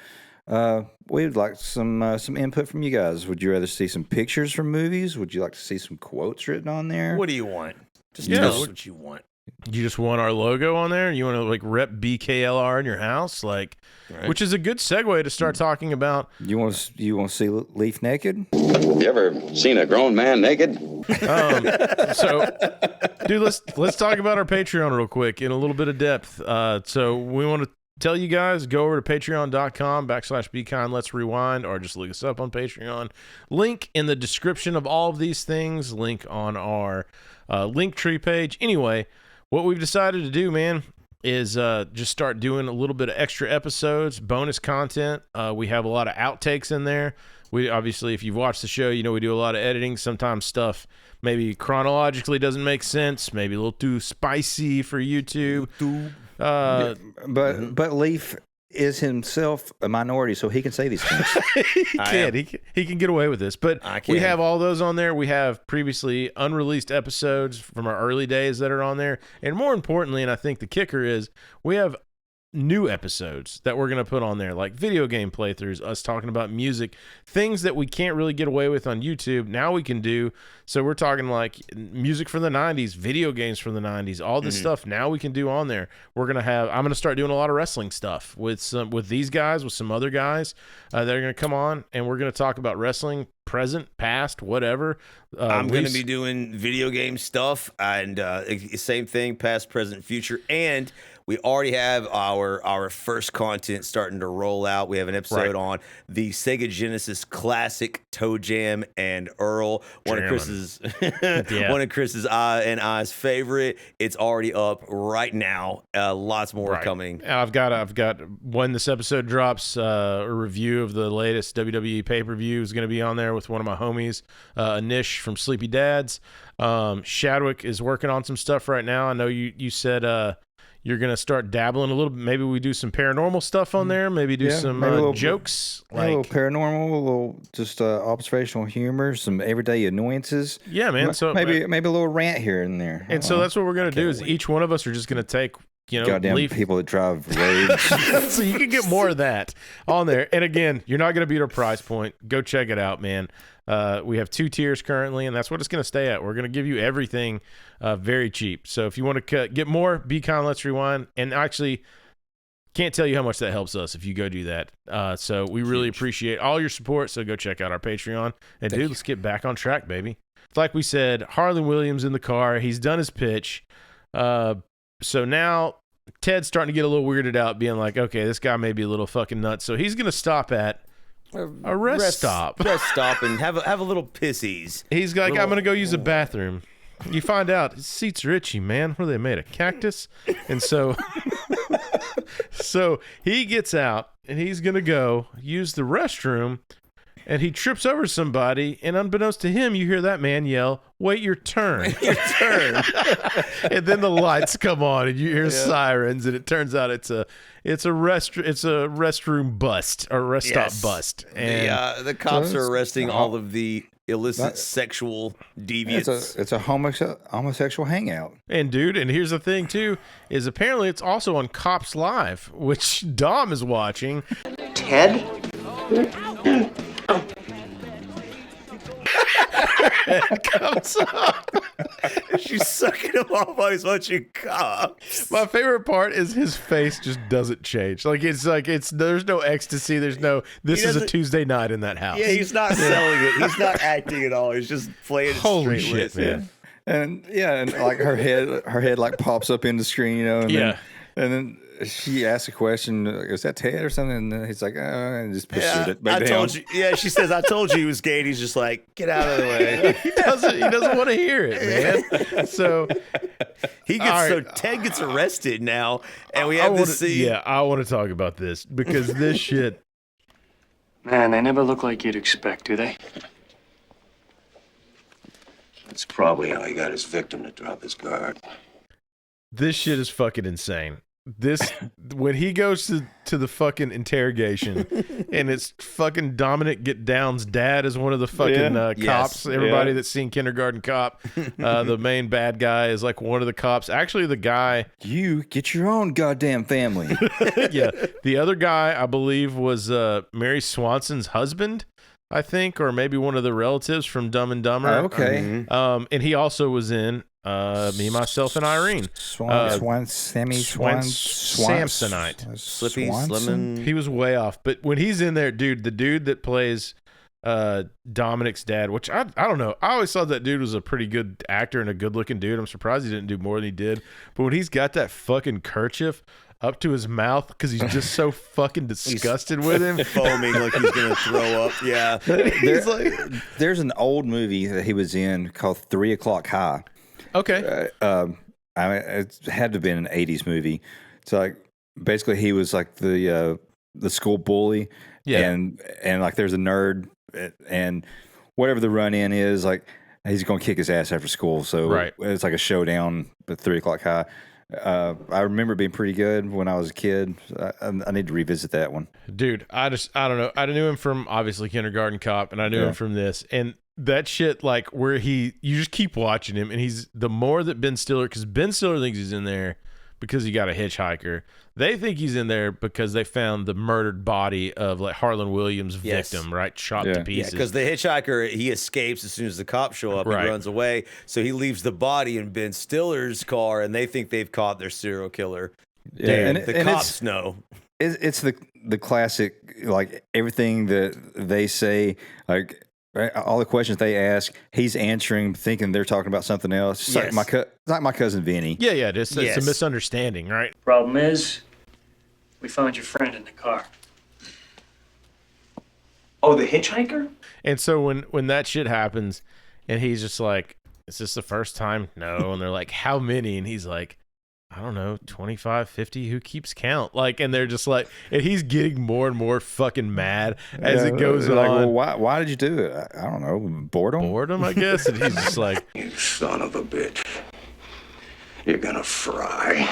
We'd like some input from you guys. Would you rather see some pictures from movies? Would you like to see some quotes written on there? What do you want? Just tell us what you want. You just want our logo on there? You want to like rep BKLR in your house? Like, right. Which is a good segue to start talking about. You want to see Leaf naked? You ever seen a grown man naked? So, dude, let's talk about our Patreon real quick in a little bit of depth. So we want to tell you guys, go over to patreon.com/BeKind Let's Rewind, or just look us up on Patreon. Link in the description of all of these things. Link on our Linktree page. Anyway, what we've decided to do, man, is just start doing a little bit of extra episodes, bonus content. We have a lot of outtakes in there. We obviously, if you've watched the show, we do a lot of editing. Sometimes stuff maybe chronologically doesn't make sense, maybe a little too spicy for YouTube. But Leaf is himself a minority, so he can say these things. He can get away with this. But we have all those on there. We have previously unreleased episodes from our early days that are on there. And more importantly, and I think the kicker is, we have new episodes that we're going to put on there, like video game playthroughs, us talking about music, things that we can't really get away with on YouTube. Now we can do. So we're talking like music from the 90s, video games from the 90s, all this stuff now we can do on there. I'm going to start doing a lot of wrestling stuff with these guys, with some other guys that are going to come on, and we're going to talk about wrestling, present, past, whatever. I'm going to be doing video game stuff, and same thing, past, present, future, and we already have our first content starting to roll out. We have an episode on the Sega Genesis classic Toe Jam and Earl, one of Chris's and I's favorite. It's already up right now. Lots more coming. And I've got when this episode drops, a review of the latest WWE pay-per-view is going to be on there with one of my homies, Nish from Sleepy Dads. Shadwick is working on some stuff right now. I know you said you're going to start dabbling a little bit. Maybe we do some paranormal stuff on there. Maybe do some jokes. A little paranormal, a little just observational humor, some everyday annoyances. Yeah, man. So maybe a little rant here and there. And so that's what we're going to do is each one of us are just going to take, goddamn people that drive roads. So you can get more of that on there. And again, you're not going to beat our price point. Go check it out, man. We have 2 tiers currently, and that's what it's going to stay at. We're going to give you everything very cheap. So if you want to get more, Be Kind, Let's Rewind. And actually, Can't tell you how much that helps us if you go do that. So we really appreciate all your support. So go check out our Patreon. And dude, let's get back on track, baby. Like we said, Harlan Williams in the car. He's done his pitch. So now Ted's starting to get a little weirded out, being like, okay, this guy may be a little fucking nuts. So he's going to stop at a rest stop. Rest stop and have a little pissies. He's like, I'm going to go use a bathroom. You find out his seats are itchy, man. What are they made of? Cactus? And so he gets out and he's going to go use the restroom, and he trips over somebody, and unbeknownst to him, you hear that man yell, "Wait your turn." Your turn. And then the lights come on and you hear sirens, and it turns out it's a restroom bust or rest stop bust. And the cops are arresting all of the illicit sexual deviants. It's a homosexual hangout. And dude, and here's the thing too, is apparently it's also on Cops Live, which Dom is watching. Ted? Comes up. She's sucking him off while he's watching Cops. My favorite part is his face just doesn't change. There's no ecstasy. There's no, this is a Tuesday night in that house. Yeah, he's not selling it. He's not acting at all. He's just playing it Holy straight shit, man. And like her head like pops up in the screen, and then she asks a question, is that Ted or something? And he's like, and just pursued it. I told you. Yeah, she says, I told you he was gay. And he's just like, get out of the way. He doesn't want to hear it, man. So Ted gets arrested now, and we have this scene. Yeah, I want to talk about this because this shit. Man, they never look like you'd expect, do they? That's probably how he got his victim to drop his guard. This shit is fucking insane. When he goes to the fucking interrogation, and it's fucking Dominic Get Down's dad is one of the fucking cops. Everybody that's seen Kindergarten Cop, the main bad guy is like one of the cops. Actually, the guy, you get your own goddamn family. Yeah, the other guy I believe was Mary Swanson's husband, I think, or maybe one of the relatives from Dumb and Dumber. Okay. And he also was in Me, Myself, and Irene. Samsonite. Slippy, Slimmin. He was way off. But when he's in there, dude, the dude that plays Dominic's dad, which I don't know. I always thought that dude was a pretty good actor and a good looking dude. I'm surprised he didn't do more than he did. But when he's got that fucking kerchief up to his mouth because he's just so fucking disgusted with him, foaming like he's gonna throw up. Yeah, there's an old movie that he was in called 3 O'clock High. Okay, it had to have been an '80s movie. So like basically he was like the school bully, and like there's a nerd, and whatever the run in is, like he's gonna kick his ass after school. So it's like a showdown at 3 O'clock High. I remember it being pretty good when I was a kid. I need to revisit that one. Dude, I don't know. I knew him from obviously Kindergarten Cop, and I knew him from this. And that shit, like where you just keep watching him, and he's the more that Ben Stiller, because Ben Stiller thinks he's in there because he got a hitchhiker. They think he's in there because they found the murdered body of like Harlan Williams' victim, right? Chopped to pieces. Because the hitchhiker, he escapes as soon as the cops show up. He runs away. So he leaves the body in Ben Stiller's car, and they think they've caught their serial killer. Yeah, and the cops know. It's the classic, like everything that they say, like all the questions they ask, he's answering, thinking they're talking about something else. It's like my cousin Vinny. Yeah, it's a misunderstanding, right? Problem is, we found your friend in the car. Oh, the hitchhiker? And so when that shit happens, and he's just like, "Is this the first time?" No. And they're like, "How many?" And he's like, I don't know, 25, 50, who keeps count? Like, and they're just like, and he's getting more and more fucking mad as it goes on. Like, well, why did you do it? I don't know, boredom, I guess. And he's just like, You son of a bitch. You're gonna fry.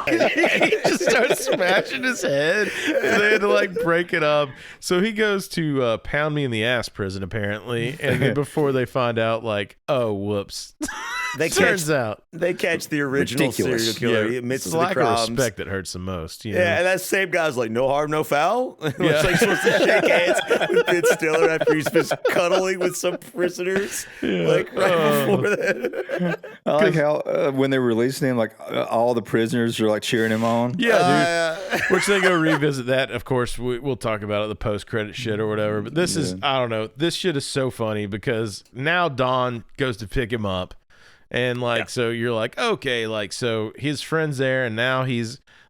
He just starts smashing his head, and they had to like break it up. So he goes to Pound Me in the Ass prison, apparently, and then before they find out, like, oh, whoops. Turns out they catch the original serial killer. He admits to the lack crimes. of respect that hurts the most. You know? Yeah, and that same guy's like, no harm, no foul. It's like supposed to shake hands with Ben Stiller after he's been cuddling with some prisoners. Like right before that. I like how when they're releasing him, like all the prisoners are like cheering him on. Yeah, dude. Which they go revisit that. Of course, we'll talk about it, the post-credit shit or whatever. But this is, I don't know. This shit is so funny because now Don goes to pick him up. And like, so you're like, okay, like, so his friend's there and now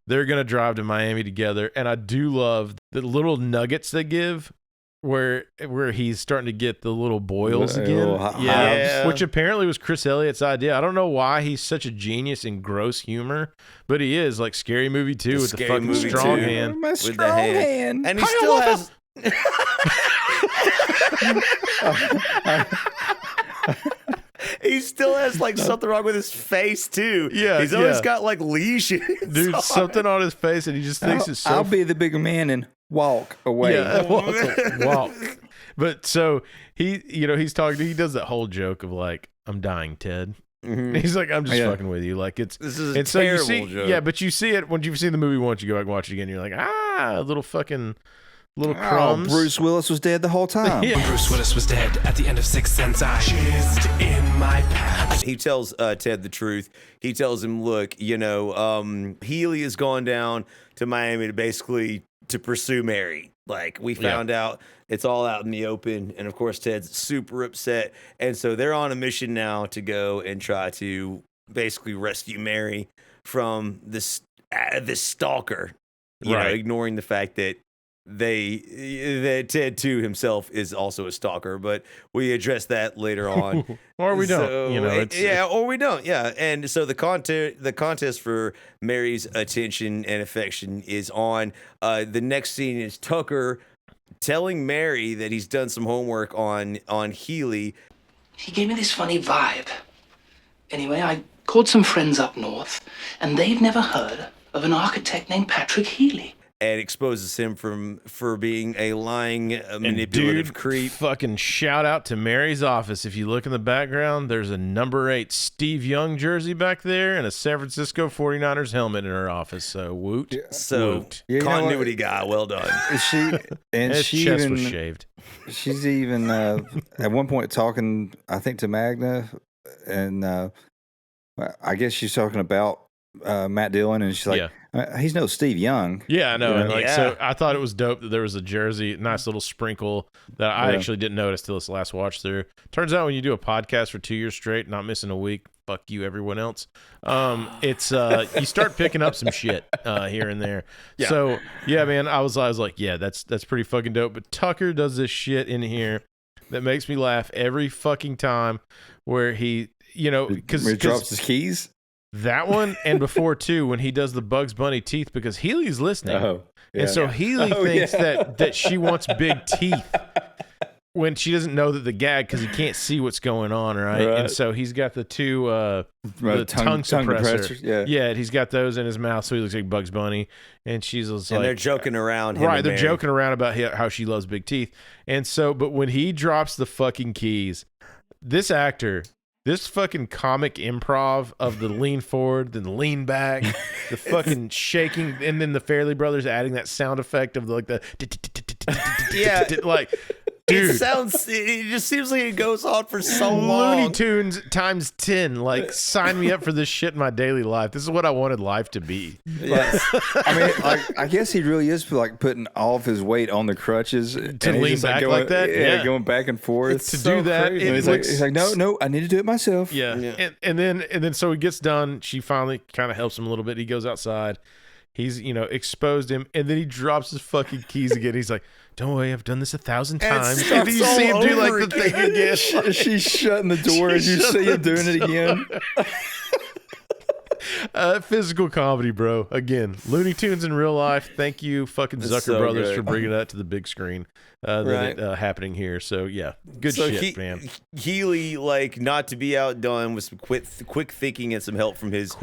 they're going to drive to Miami together. And I do love the little nuggets they give where he's starting to get the little boils again. Yeah. Which apparently was Chris Elliott's idea. I don't know why he's such a genius in gross humor, but he is, like Scary Movie 2 with the fucking strong hand. My strong hand. And he still has... He still has like something wrong with his face too. Yeah, he's always got like lesions. Dude, something on his face, and he just thinks it's so. I'll be the bigger man and walk away. Yeah, walk. But so he's talking. He does that whole joke of like, "I'm dying, Ted." Mm-hmm. He's like, "I'm just fucking with you." Like this is a terrible joke. Yeah, but you see it when you've seen the movie once. You go back and watch it again. You're like, a little fucking. Little crumbs. Bruce Willis was dead the whole time. Yeah. Bruce Willis was dead at the end of Sixth Sense. I jizzed in my pants. He tells Ted the truth. He tells him, look, Healy has gone down to Miami to pursue Mary. Like, we found out it's all out in the open. And, of course, Ted's super upset. And so they're on a mission now to go and try to basically rescue Mary from this stalker, you know, ignoring the fact that that Ted too himself is also a stalker, but we address that later on. Or we don't, or we don't, And so the contest for Mary's attention and affection is on. The next scene is Tucker telling Mary that he's done some homework on Healy. He gave me this funny vibe. Anyway, I called some friends up north, and they've never heard of an architect named Patrick Healy. And exposes him for being a lying, manipulative creep. Fucking shout out to Mary's office. If you look in the background, there's a number 8 Steve Young jersey back there and a San Francisco 49ers helmet in her office. So woot. Yeah. So continuity guy, well done. His chest was shaved. She's even at one point talking, I think, to Magna, and I guess she's talking about Matt Dillon, and she's like, he's no Steve Young. Yeah, I know. And so I thought it was dope that there was a jersey, nice little sprinkle that I actually didn't notice till this last watch through. Turns out when you do a podcast for 2 years straight, not missing a week, fuck you, everyone else. It's you start picking up some shit here and there. Yeah. So yeah, man, I was like, yeah, that's pretty fucking dope. But Tucker does this shit in here that makes me laugh every fucking time, where he, because he drops his keys. That one, and before too, when he does the Bugs Bunny teeth, because Healy's listening, and so Healy thinks that she wants big teeth when she doesn't know that the gag, because he can't see what's going on, right? And so he's got the two the tongue suppressor, yeah, he's got those in his mouth, so he looks like Bugs Bunny, and she's like, and they're joking around, right? They're joking around about how she loves big teeth, and so, but when he drops the fucking keys, this actor. This fucking comic improv of the lean forward, then the lean back, the fucking shaking, and then the Farrelly brothers adding that sound effect of like the like, dude, it just seems like it goes on for so long. Looney Tunes times 10. Like, sign me up for this shit in my daily life. This is what I wanted life to be. Yes. I mean, I guess he really is like putting all of his weight on the crutches to lean back like that. Yeah, going back and forth. To do that, he's like, no, I need to do it myself. Yeah. And then so he gets done. She finally kind of helps him a little bit. He goes outside. He's, exposed him, and then he drops his fucking keys again. He's like, don't worry, I've done this 1,000 times. And then you see him do like the thing again. She's shutting the door, and you see him doing it again. Physical comedy, bro. Again, Looney Tunes in real life. Thank you, fucking Zucker brothers, for bringing that to the big screen. Happening here. So yeah, good shit, man. Healy, like, not to be outdone with some quick thinking and some help from his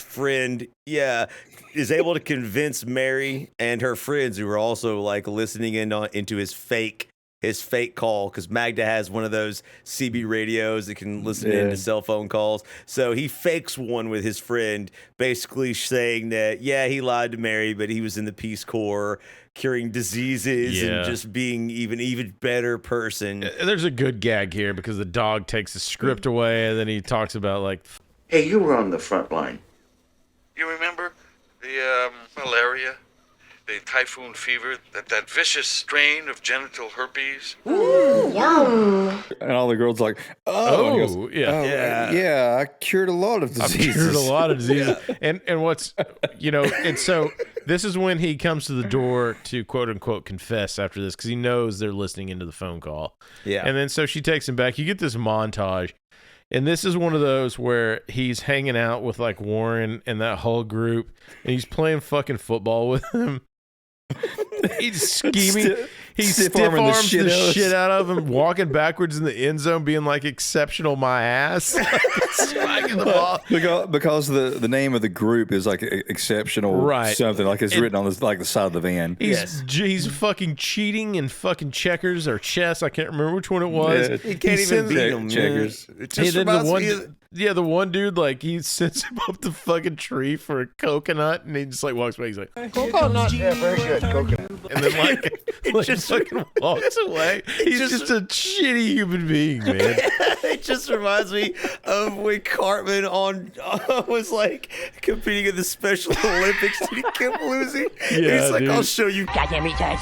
friend. Yeah, is able to convince Mary and her friends, who are also like listening into his fake his fake call because Magda has one of those CB radios that can listen in to cell phone calls. So he fakes one with his friend, basically saying that, yeah, he lied to Mary, but he was in the Peace Corps curing diseases and just being even better person. There's a good gag here because the dog takes the script away and then he talks about like, Hey, you were on the front line. You remember the malaria, the typhoon fever, that vicious strain of genital herpes? Ooh, yum. And all the girls like, oh, and he goes, yeah. yeah, I cured a lot of diseases. I've cured a lot of diseases. And what's, and so this is when he comes to the door to quote unquote confess after this because he knows they're listening into the phone call. Yeah. And then so she takes him back. You get this montage. And this is one of those where he's hanging out with like Warren and that whole group and he's playing fucking football with them. He's scheming. He stiff arms the shit out of him, walking backwards in the end zone, being like exceptional my ass. Smacking the ball. Because the name of the group is like exceptional something, like it's written on the side of the van. He's fucking cheating in fucking checkers or chess. I can't remember which one it was. Yeah, he can't even beat him. Checkers. It just reminds me of... the one dude, like, he sends him up the fucking tree for a coconut, and he just, like, walks away. He's like, coconut. Yeah, very good. Coconut. And then, like just fucking walks away. He's just a shitty human being, man. It just reminds me of when Cartman was, like, competing in the Special Olympics, and he kept losing. Yeah, and he's like, dude. I'll show you. Goddamn retard.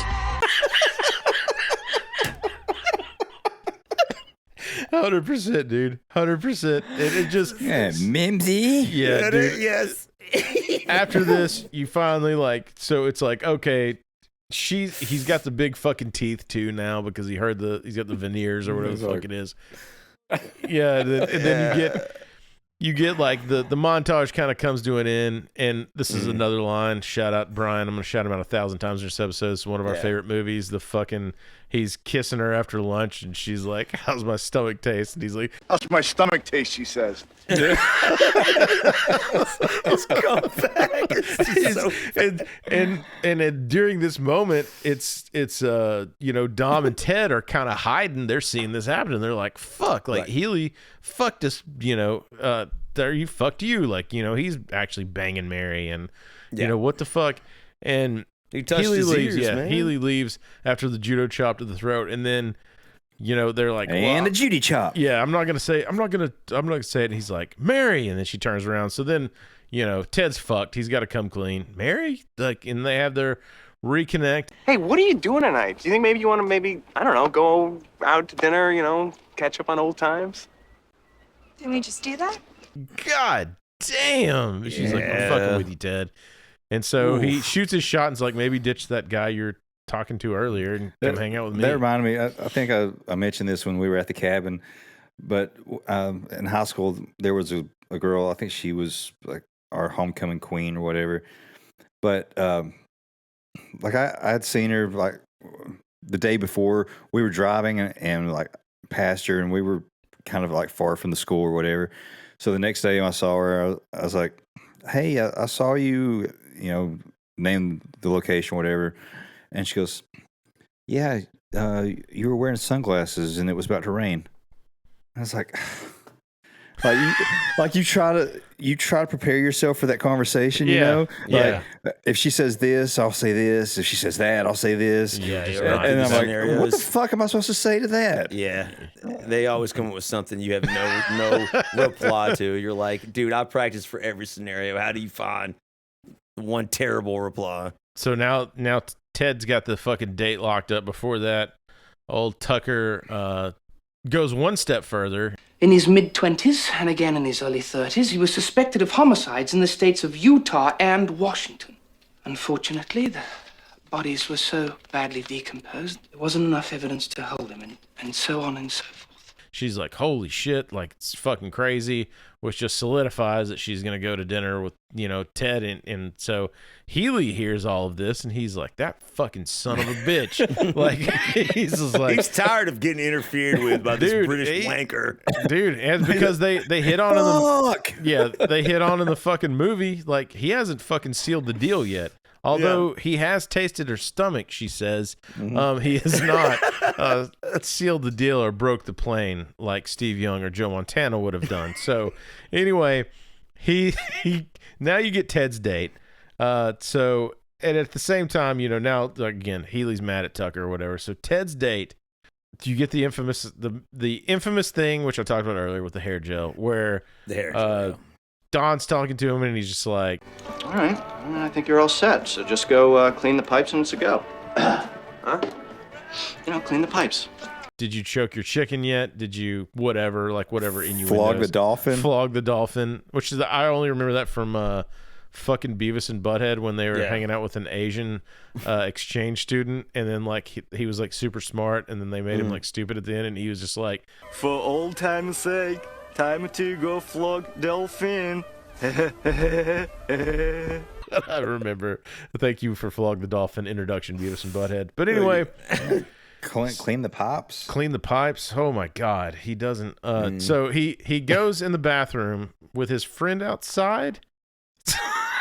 100%, dude. 100%. It just... Yeah, Mimsy. Yeah, dude. Yes. After this, you finally, like... So it's like, okay... He's got the big fucking teeth too now because he's got the veneers or whatever the fuck it is. Yeah, and then you get like the montage kind of comes to an end, and this is another line. Shout out Brian. I'm gonna shout him out 1,000 times in this episode. It's one of our favorite movies. The fucking he's kissing her after lunch, and she's like, "How's my stomach taste?" And he's like, "How's my stomach taste?" She says. It's come back. And during this moment, it's Dom and Ted are kind of hiding. They're seeing this happen, and they're like, "Fuck!" Like Healy fucked us. He fucked you. Like he's actually banging Mary, and what the fuck. And he touched Healy his leaves. ears, man. Healy leaves after the judo chop to the throat, and then. They're like, and a Judy chop. Yeah, I'm not gonna say it. And he's like, Mary, and then she turns around. So then, Ted's fucked. He's got to come clean. Mary, and they have their reconnect. Hey, what are you doing tonight? Do you think maybe you want to I don't know, go out to dinner, catch up on old times? Didn't we just do that? God damn. She's like, I'm fucking with you, Ted. And so he shoots his shot and's like, maybe ditch that guy you're talking to earlier and come hang out with me. That reminded me, I think I mentioned this when we were at the cabin, but in high school there was a girl, I think she was like our homecoming queen or whatever, but like I had seen her like the day before. We were driving and like past her, and we were kind of like far from the school or whatever. So the next day I saw her, I was like, hey, I saw you, name the location, whatever. And she goes, yeah, you were wearing sunglasses and it was about to rain. I was like, you try to prepare yourself for that conversation, Like, if she says this, I'll say this. If she says that, I'll say this. Yeah, and I'm like, what the fuck am I supposed to say to that? Yeah, they always come up with something you have no reply to. You're like, dude, I practice for every scenario. How do you find one terrible reply? So now Ted's got the fucking date locked up. Before that, old Tucker goes one step further. In his mid-20s and again in his early 30s, he was suspected of homicides in the states of Utah and Washington. Unfortunately, the bodies were so badly decomposed, there wasn't enough evidence to hold him, and so on and so forth. She's like, holy shit, like, it's fucking crazy, which just solidifies that she's going to go to dinner with, Ted. And so Healy hears all of this, and he's like, that fucking son of a bitch. Like, he's just like... He's tired of getting interfered with by this British wanker. Dude, and because they hit on in the... Yeah, they hit on in the fucking movie. Like, he hasn't fucking sealed the deal yet. Although he has tasted her stomach, she says, he has not sealed the deal or broke the plane like Steve Young or Joe Montana would have done. So anyway, he now you get Ted's date. So, and at the same time, you know, now again, Healy's mad at Tucker or whatever. So Ted's date, you get the infamous thing, which I talked about earlier with the hair gel, where Don's talking to him and he's just like, all right, I think you're all set. So just go clean the pipes and it's a go. Huh? You know, clean the pipes. Did you choke your chicken yet? Did you whatever innuendos? Flog the dolphin, which is I only remember that from fucking Beavis and Butthead when they were hanging out with an Asian exchange student, and then like he was like super smart, and then they made him like stupid at the end, and he was just like, for old time's sake, time to go flog dolphin. I remember. Thank you for Flog the Dolphin introduction, Beavis and Butthead. But anyway, clean the pipes. Clean the pipes. Oh my God, he doesn't. So he goes in the bathroom with his friend outside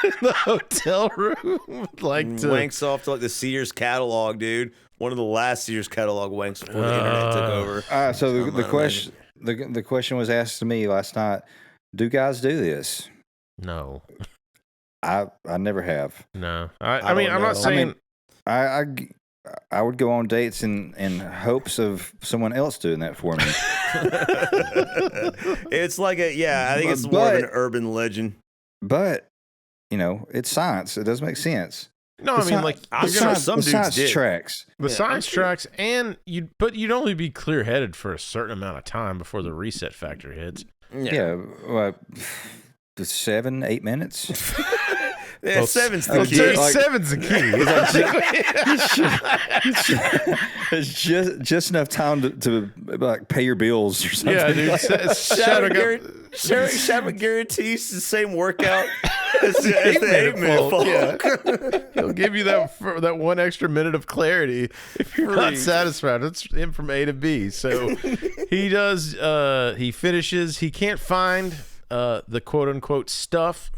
in the hotel room, like wanks off to like the Sears catalog, dude. One of the last Sears catalog wanks before the internet took over. So the question was asked to me last night: do guys do this? No. I never have. No. I mean, I'm not saying. I would go on dates in hopes of someone else doing that for me. It's like I think it's more of an urban legend. But, you know, it's science. It does make sense. No, I mean, like, I'm sure some dudes did. Tracks. The science tracks, and you'd only be clear-headed for a certain amount of time before the reset factor hits. Yeah, 7-8 minutes. Yeah, seven's the key. Seven's the key. It's just enough time to like pay your bills or something. Yeah, dude. Shabbat guarantees the same workout as the 8-minute fall. Yeah. He'll give you that one extra minute of clarity if you're not satisfied. It's him from A to B. So he does. He finishes. He can't find the quote unquote stuff.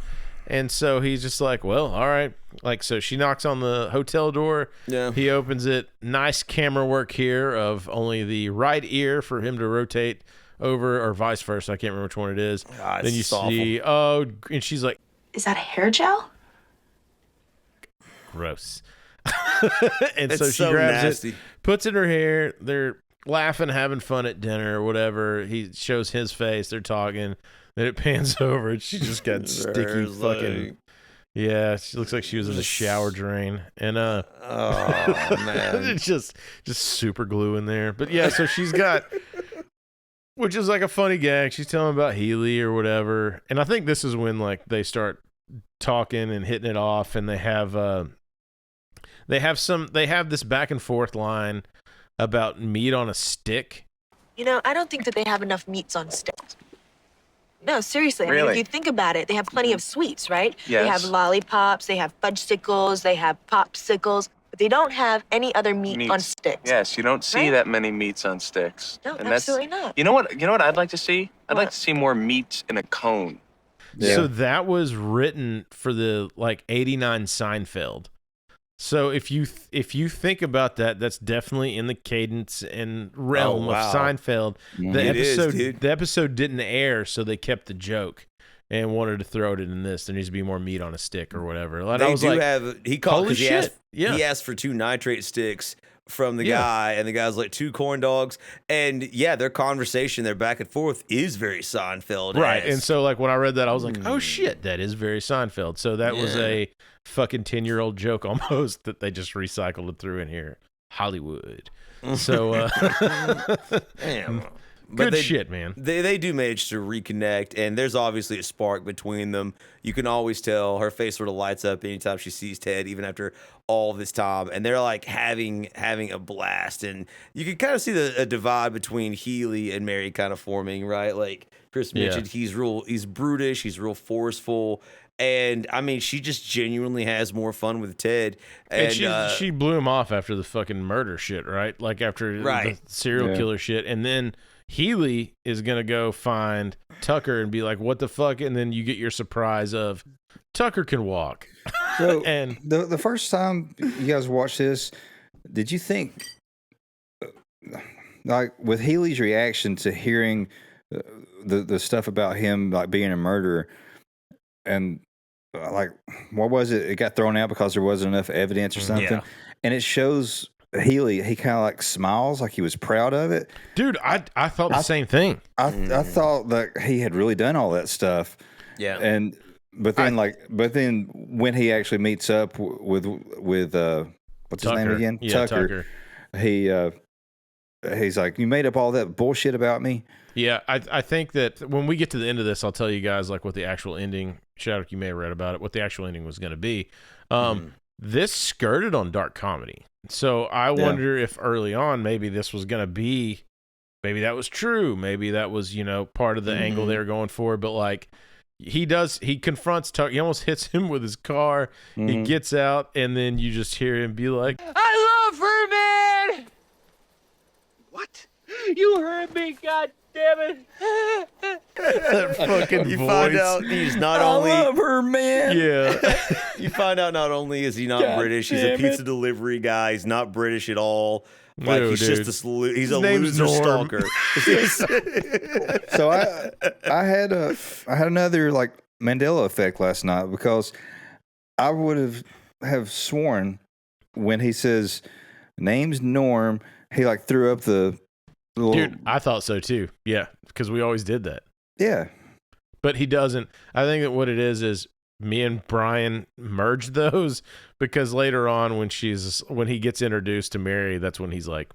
And so he's just like, well, all right. Like, so she knocks on the hotel door. Yeah. He opens it. Nice camera work here of only the right ear for him to rotate over, or vice versa. I can't remember which one it is. Then you see, and she's like, is that a hair gel? Gross. And so she grabs it, puts it in her hair. They're laughing, having fun at dinner or whatever. He shows his face. They're talking. Then it pans over and she just got sticky fucking. Yeah, she looks like she was in the shower drain. And oh man, it's just super glue in there. But yeah, so she's got, which is like a funny gag. She's telling about Healy or whatever. And I think this is when like they start talking and hitting it off, and they have this back and forth line about meat on a stick. You know, I don't think that they have enough meats on sticks. No, seriously. I mean, Really? if you think about it, they have plenty of sweets, right? Yes. They have lollipops, they have fudgesicles, they have popsicles, but they don't have any other meat on sticks. Yes, you don't see Right? that many meats on sticks. No, and absolutely not. You know what I'd like to see? I'd like to see more meat in a cone. So that was written for the like 89 Seinfeld. So if you think about that, that's definitely in the cadence and realm of Seinfeld. The episode didn't air, so they kept the joke and wanted to throw it in this. There needs to be more meat on a stick or whatever. Like, He asked for 2 nitrate sticks from the guy, and the guy's like 2 corn dogs. And yeah, their conversation, their back and forth is very Seinfeld. Right. And so like when I read that, I was like, oh shit, that is very Seinfeld. So that was a fucking 10-year-old joke almost that they just recycled it through in here. Hollywood. So damn. Good shit, man. They do manage to reconnect, and there's obviously a spark between them. You can always tell her face sort of lights up anytime she sees Ted, even after all this time. And they're like having a blast, and you can kind of see a divide between Healy and Mary kind of forming, right? Like Chris mentioned, he's brutish, he's real forceful. And I mean, she just genuinely has more fun with Ted. And she blew him off after the fucking murder shit, right? Like after the serial killer shit. And then Healy is going to go find Tucker and be like, what the fuck? And then you get your surprise of Tucker can walk. So, and the first time you guys watched this, did you think, like, with Healy's reaction to hearing the stuff about him like being a murderer, and like, what was it? It got thrown out because there wasn't enough evidence or something, Yeah. and it shows Healy. He kind of like smiles, like he was proud of it. Dude, I thought the same thing. I thought that he had really done all that stuff. Yeah, but then when he actually meets up with what's his name again? Yeah, Tucker. He's like, you made up all that bullshit about me. Yeah, I think that when we get to the end of this, I'll tell you guys like what the actual ending. Shadwick, you may have read about it. What the actual ending was going to be. This skirted on dark comedy, so I wonder if early on maybe this was going to be, maybe that was true, maybe that was part of the angle they were going for. But like he confronts Tucker. He almost hits him with his car. He gets out, and then you just hear him be like, I love her, man! What? You heard me, God damn it! that fucking you voice. find out he's not only. I love her, man. Yeah. You find out not only is he not God British, he's a damn pizza it. delivery guy. He's not British at all. Like No, he's dude. just he's His a name's loser Norm. stalker. So I had another like Mandela effect last night, because I would have sworn when he says name's Norm, he like threw up the little. Dude, I thought so too. Yeah, because we always did that. Yeah. But he doesn't. I think that what it is me and Brian merged those, because later on when he gets introduced to Mary, that's when he's like,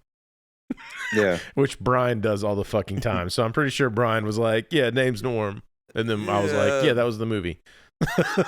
yeah, which Brian does all the fucking time. So I'm pretty sure Brian was like, yeah, name's Norm. And then I was like, yeah, that was the movie.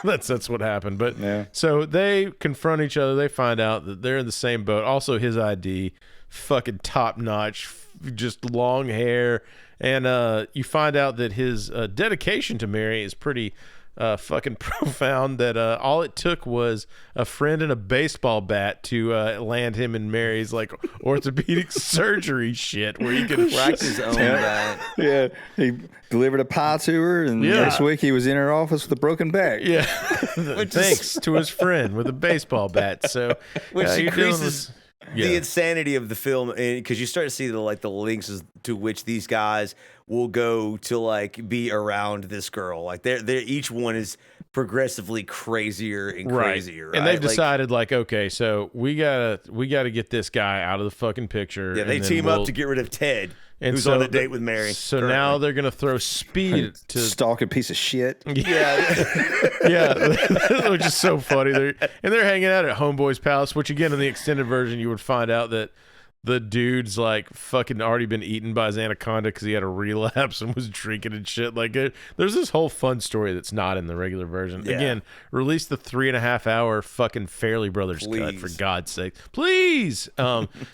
that's what happened. But so they confront each other. They find out that they're in the same boat. Also his ID, fucking top notch, just long hair. And you find out that his dedication to Mary is pretty fucking profound, that all it took was a friend and a baseball bat to land him in Mary's like orthopedic surgery shit, where he could crack his own bat. Yeah, he delivered a pie to her, and next week he was in her office with a broken back. Yeah, thanks to his friend with a baseball bat. So which you're dealing increases with- the insanity of the film, because you start to see the links to which these guys will go to like be around this girl. Like they're each one is progressively crazier and crazier. Right? And they've decided like, okay, so we gotta get this guy out of the fucking picture. Yeah, they and then team up to get rid of Ted, who's on a date with Mary. So now they're gonna throw Speed to stalking piece of shit. Yeah, yeah, which is so funny. They're hanging out at Homeboy's palace, which again in the extended version you would find out that the dude's like fucking already been eaten by his anaconda because he had a relapse and was drinking and shit. Like there's this whole fun story that's not in the regular version. Yeah. Again, release the 3.5 hour fucking Farrelly Brothers cut, for God's sake, please.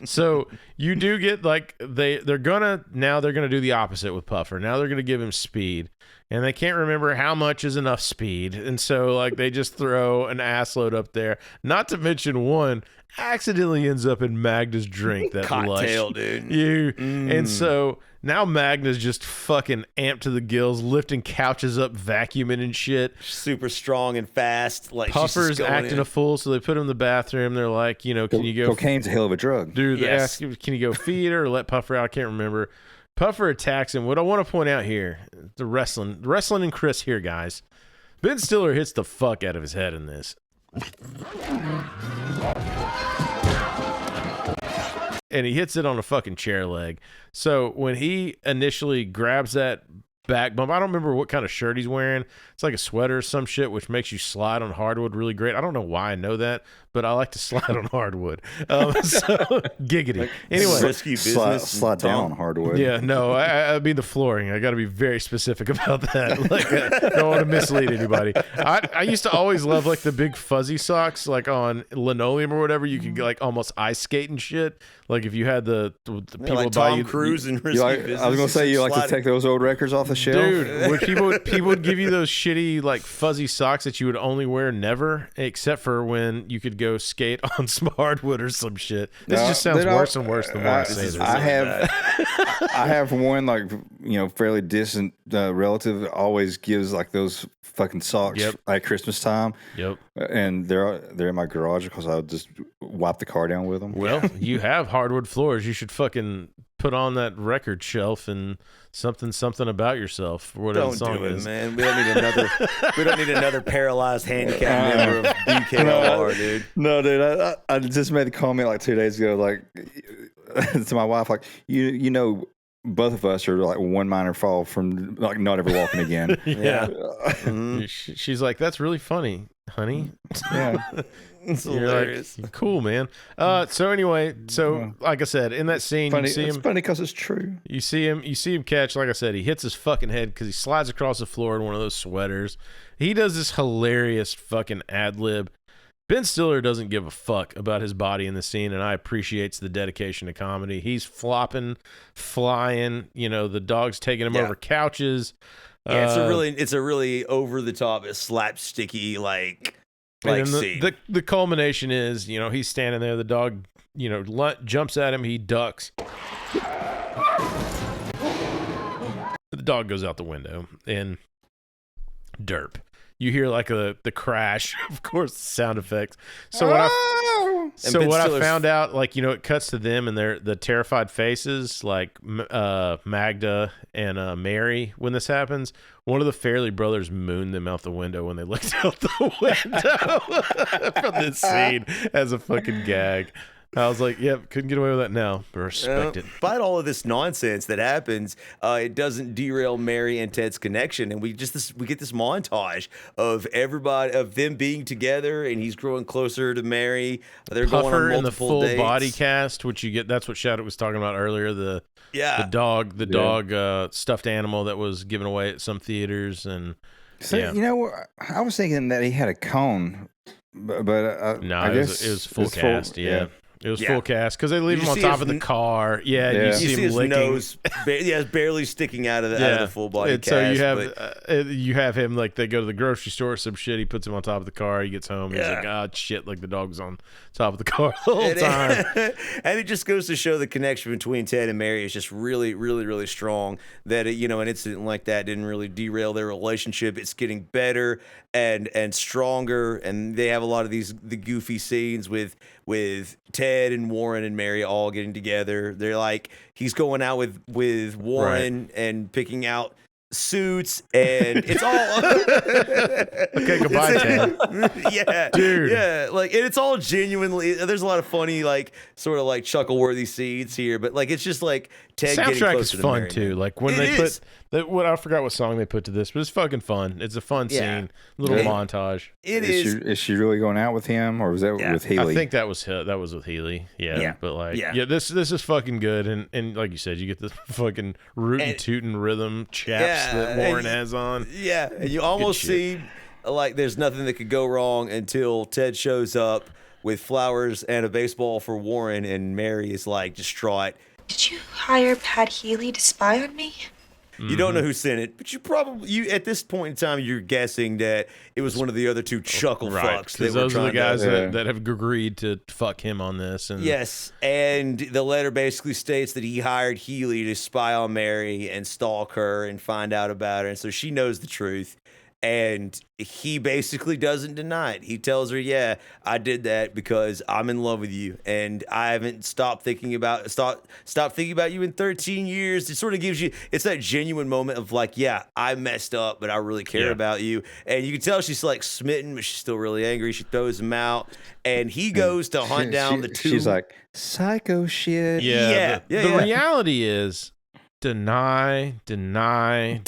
So you do get like they're gonna do the opposite with Puffer. Now they're gonna give him speed. And they can't remember how much is enough speed. And so, like, they just throw an assload up there. Not to mention one accidentally ends up in Magda's drink. That cocktail, lush. dude. And so now Magda's just fucking amped to the gills, lifting couches up, vacuuming and shit. Super strong and fast. Like Puffer's acting a fool, so they put him in the bathroom. They're like, can you go? Cocaine's a hell of a drug. Dude, they ask him, can you go feed her or let Puffer out? I can't remember. Puffer attacks him. What I want to point out here, the wrestling and Chris here, guys. Ben Stiller hits the fuck out of his head in this. And he hits it on a fucking chair leg. So when he initially grabs that back bump, I don't remember what kind of shirt he's wearing. It's like a sweater or some shit, which makes you slide on hardwood really great. I don't know why I know that, but I like to slide on hardwood. So giggity. Anyway, risky business. Slide down on hardwood. Yeah, no, I mean the flooring. I got to be very specific about that. Like, I don't want to mislead anybody. I used to always love like the big fuzzy socks, like on linoleum or whatever. You could like almost ice skate and shit. Like if you had the people like buy Tom you Cruise and risky business. I was gonna say you like to take those old records off the shelf. Dude, would people would give you those shitty like fuzzy socks that you would only wear never, except for when you could go skate on some hardwood or some shit. This just sounds worse and worse the more I say this. I have one like fairly distant relative that always gives like those fucking socks at Christmas time. Yep. And they're in my garage because I'll just wipe the car down with them. Well, you have hardwood floors. You should fucking put on that record shelf and something about yourself. Whatever the song is, man. We don't need another paralyzed handicap member of BKR, dude. No, dude. I just made the comment like 2 days ago, like to my wife, like you know. Both of us are like one minor fall from like not ever walking again. Yeah. She's like, that's really funny, honey. Yeah. It's You're hilarious. like, cool, man. So anyway, like I said, in that scene, funny, you see him. It's funny because it's true. You see him catch. Like I said, he hits his fucking head because he slides across the floor in one of those sweaters. He does this hilarious fucking ad lib. Ben Stiller doesn't give a fuck about his body in the scene, and I appreciates the dedication to comedy. He's flopping, flying. The dog's taking him over couches. Yeah, it's a really over the top, slapsticky like scene. The culmination is, he's standing there. The dog, jumps at him. He ducks. The dog goes out the window, and derp. You hear like the crash, of course, the sound effects. So what I found out, like, it cuts to them and the terrified faces, like Magda and Mary. When this happens, one of the Farrelly brothers mooned them out the window when they looked out the window from this scene as a fucking gag. I was like, yep, couldn't get away with that now, but respect it. Despite all of this nonsense that happens, it doesn't derail Mary and Ted's connection, and we get this montage of them being together, and he's growing closer to Mary. They're Puffer going on multiple in the full dates. body cast, which you get. That's what Shadow was talking about earlier. The dog stuffed animal that was given away at some theaters, and so I was thinking that he had a cone, but no, I guess it was full cast. Yeah. It was full cast because they leave him on top of the car. Yeah, you see him his licking. nose, barely sticking out of the full body cast. So you have him like they go to the grocery store, some shit. He puts him on top of the car. He gets home. He's like, oh shit, like the dog's on top of the car the whole time. And it just goes to show the connection between Ted and Mary is just really, really, really strong. That an incident like that didn't really derail their relationship. It's getting better and stronger, and they have a lot of the goofy scenes with Ted and Warren and Mary all getting together. They're like, he's going out with Warren and picking out suits, and it's all okay. Goodbye, Ted. Yeah, dude. Yeah, like, and it's all genuinely. There's a lot of funny, like, sort of like chuckle-worthy scenes here, but like it's just like Ted getting soundtrack closer is to fun Mary. too. Like when they put I forgot what song they put to this, but it's fucking fun. It's a fun scene, little montage. Is she really going out with him, or was that with Healy? I think that was with Healy. Yeah. But like, this is fucking good, and like you said, you get this fucking rootin' tootin' rhythm chaps that Warren has on. Yeah, and you almost see like there's nothing that could go wrong until Ted shows up with flowers and a baseball for Warren, and Mary is like distraught. Did you hire Pat Healy to spy on me? You don't know who sent it, but you at this point in time you're guessing that it was one of the other two chuckle fucks. Because those are the guys that have agreed to fuck him on this. And yes, and the letter basically states that he hired Healy to spy on Mary and stalk her and find out about her, and so she knows the truth. And he basically doesn't deny it. He tells her, yeah, I did that because I'm in love with you. And I haven't stopped thinking about you in 13 years. It sort of gives you, it's that genuine moment of like, yeah, I messed up, but I really care about you. And you can tell she's like smitten, but she's still really angry. She throws him out. And he goes to hunt down the two. She's like, psycho shit. Yeah. The reality is, deny. Never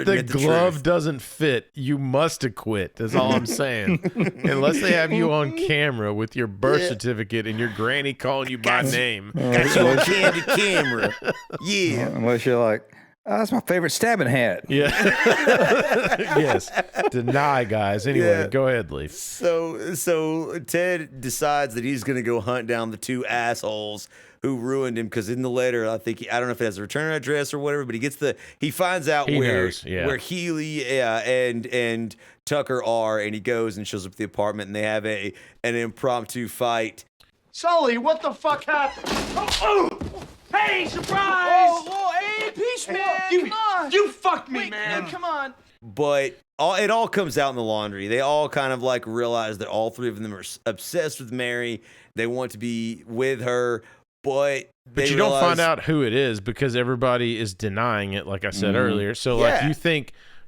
if the glove truth. Doesn't fit, you must acquit. That's all I'm saying. Unless they have you on camera with your birth certificate and your granny calling you by name. Got you on candy camera. Yeah. Unless you're like, That's my favorite stabbing hat. Yeah. Yes. Deny, guys. Anyway, go ahead, Leaf. So Ted decides that he's going to go hunt down the two assholes who ruined him, because in the letter, I don't know if it has a return address or whatever, but he finds out where Healy and Tucker are, and he goes and shows up at the apartment, and they have an impromptu fight. Sully, what the fuck happened? Oh! Hey, surprise! Whoa, hey, peace, man! Come on! You fucked me, Wait, man! Come on! But it all comes out in the laundry. They all kind of like realize that all three of them are obsessed with Mary. They want to be with her, but you don't find out who it is because everybody is denying it, like I said earlier. So like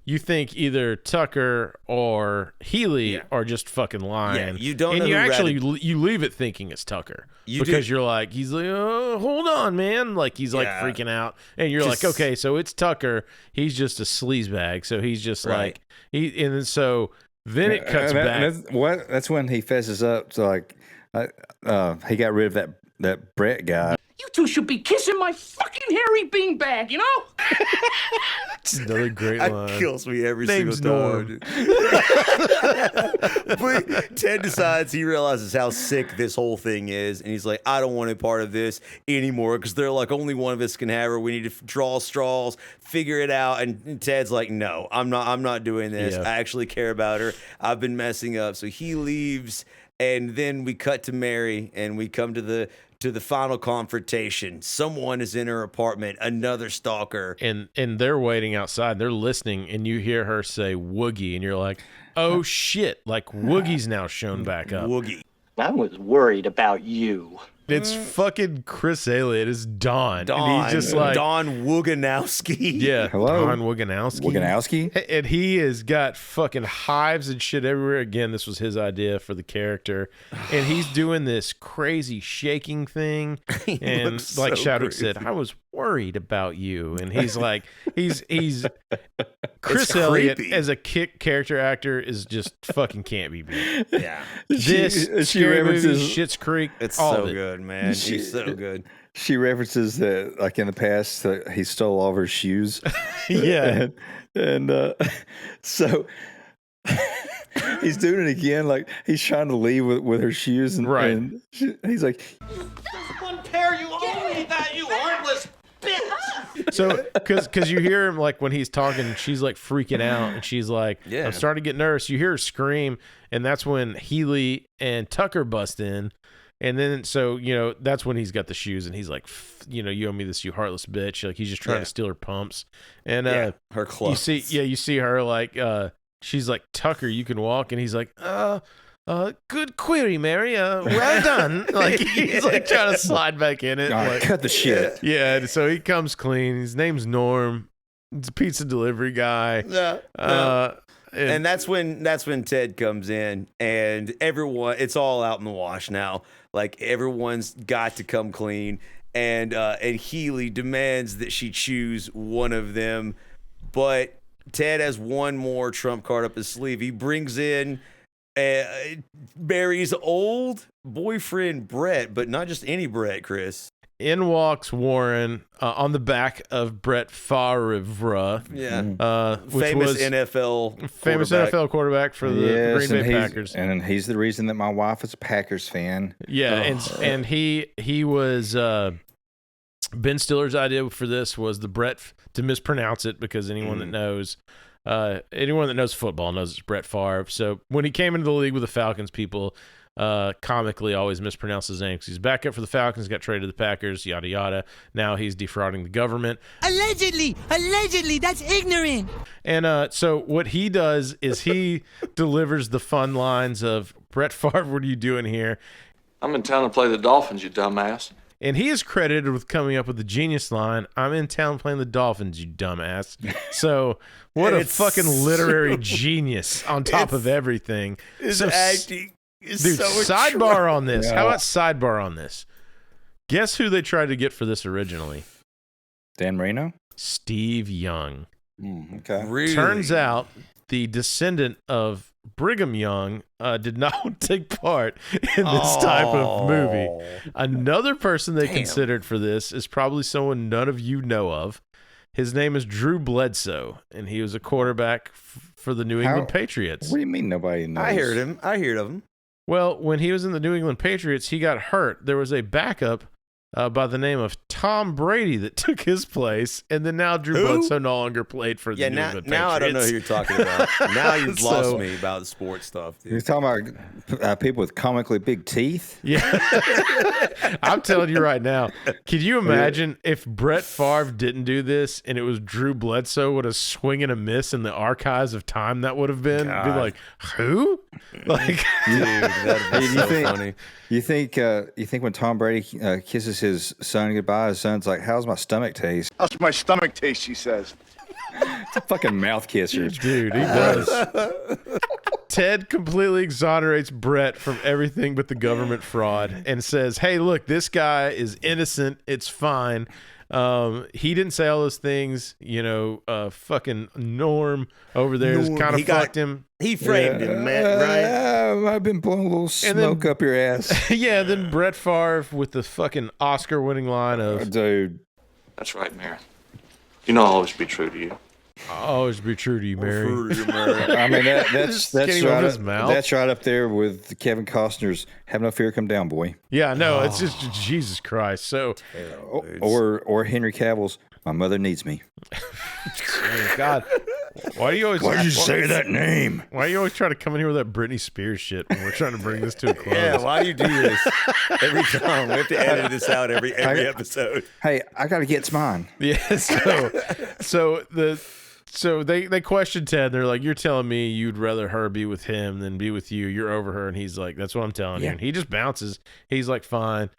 you think either Tucker or Healy are just fucking lying. Yeah, you don't know and you who actually you leave it thinking it's Tucker because you're like, he's like, oh, hold on, man, like he's like freaking out, and you're like, okay, so it's Tucker. He's just a sleazebag, so he's just like and then so then it cuts back. That's when he fesses up to like he got rid of that Brett guy. You two should be kissing my fucking hairy beanbag, you know? It's another great line. That kills me every Name's single time. But Ted decides, he realizes how sick this whole thing is, and he's like, I don't want a part of this anymore, because they're like, only one of us can have her. We need to draw straws, figure it out. And Ted's like, no, I'm not doing this. Yeah. I actually care about her. I've been messing up. So he leaves, and then we cut to Mary, and we come to the final confrontation. Someone is in her apartment, another stalker. And they're waiting outside. They're listening, and you hear her say Woogie, and you're like, oh shit, like Woogie's now shown back up. Woogie. I was worried about you. It's fucking Chris Elliott. It's Don. And he's just like Don Woganowski. Yeah. Hello? Don Woganowski. Woganowski? And he has got fucking hives and shit everywhere. Again, this was his idea for the character. And he's doing this crazy shaking thing. And like so Chadwick crazy. said, I was worried about you. And he's like, he's Chris It's Elliott creepy. as a character actor is just fucking can't be beat. Yeah. This she Scary Movie, references- Schitt's Creek, It's all so of it. good, man. She's so good. She references that, like in the past, that he stole all of her shoes. Yeah. and so he's doing it again. Like he's trying to leave with her shoes, and he's like, One pair you owe me that, you heartless bitch! So, because you hear him, like, when he's talking, she's, like, freaking out, and she's like, I'm starting to get nervous. You hear her scream, and that's when Healy and Tucker bust in, and then, so, you know, that's when he's got the shoes, and he's like, you know, you owe me this, you heartless bitch. Like, he's just trying to steal her pumps. And her clothes. You see her, like, she's like, Tucker, you can walk, and he's like, good query, Mary. Well done. Like he's like trying to slide back in it. Like, cut the shit. Yeah. So he comes clean. His name's Norm. He's a pizza delivery guy. And that's when Ted comes in, and everyone, it's all out in the wash now. Like everyone's got to come clean, and Healy demands that she choose one of them, but Ted has one more trump card up his sleeve. He brings in Mary's old boyfriend Brett, but not just any Brett, Chris. In walks Warren on the back of Brett Favre. Yeah. Which famous was NFL quarterback for the Green Bay Packers. And he's the reason that my wife is a Packers fan. Yeah, and he was Ben Stiller's idea for this was the Brett, to mispronounce it, because anyone that knows football knows it's Brett Favre. So when he came into the league with the Falcons, people comically always mispronounce his name because he's back up for the Falcons, got traded to the Packers, yada yada. Now he's defrauding the government. Allegedly, that's ignorant. And so what he does is he delivers the fun lines of, Brett Favre, what are you doing here? I'm in town to play the Dolphins, you dumbass. And he is credited with coming up with the genius line, I'm in town playing the Dolphins, you dumbass. So what a fucking literary genius on top of everything. His So, acting is dude, so sidebar on this. Yeah. How about sidebar on this? Guess who they tried to get for this originally? Dan Marino? Steve Young. Okay. Really? Turns out the descendant of Brigham Young did not take part in this type of movie. Another person they considered for this is probably someone none of you know of. His name is Drew Bledsoe, and he was a quarterback for the New England Patriots. What do you mean nobody knows? I heard him. I heard of him. Well, when he was in the New England Patriots, he got hurt. There was a backup by the name of Tom Brady that took his place, and then now Drew Bledsoe no longer played for the New England Patriots. Now I don't know who you're talking about. Now you've lost me about sports stuff. Dude. You're talking about people with comically big teeth? Yeah. I'm telling you right now, can you imagine if Brett Favre didn't do this and it was Drew Bledsoe, what a swing and a miss in the archives of time that would have been? Be like, who? Like, dude, that'd be so funny. You think when Tom Brady kisses his son goodbye, his son's like, "How's my stomach taste?" How's my stomach taste? She says. It's a fucking mouth kisser, dude. He does. Ted completely exonerates Brett from everything but the government fraud and says, "Hey, look, this guy is innocent. It's fine. He didn't say all those things. You know, fucking Norm over there has kind of fucked him. He framed him, man, right? I've been blowing a little smoke up your ass." Yeah, then Brett Favre with the fucking Oscar-winning line of, "Dude, that's right, Mary. You know I'll always be true to you. I'll always be true to you, Mary." I mean, that's right up there with Kevin Costner's "Have no fear, come down, boy." Yeah, no, it's just Jesus Christ. So, or Henry Cavill's "My mother needs me." Oh, God, why do you always? Why'd you say that name? Why do you always try to come in here with that Britney Spears shit when we're trying to bring this to a close? Yeah, why do you do this every time? We have to edit this out every episode. Hey, I got to get mine. Yeah. So they questioned Ted. They're like, "You're telling me you'd rather her be with him than be with you? You're over her." And he's like, "That's what I'm telling you." And he just bounces. He's like, "Fine."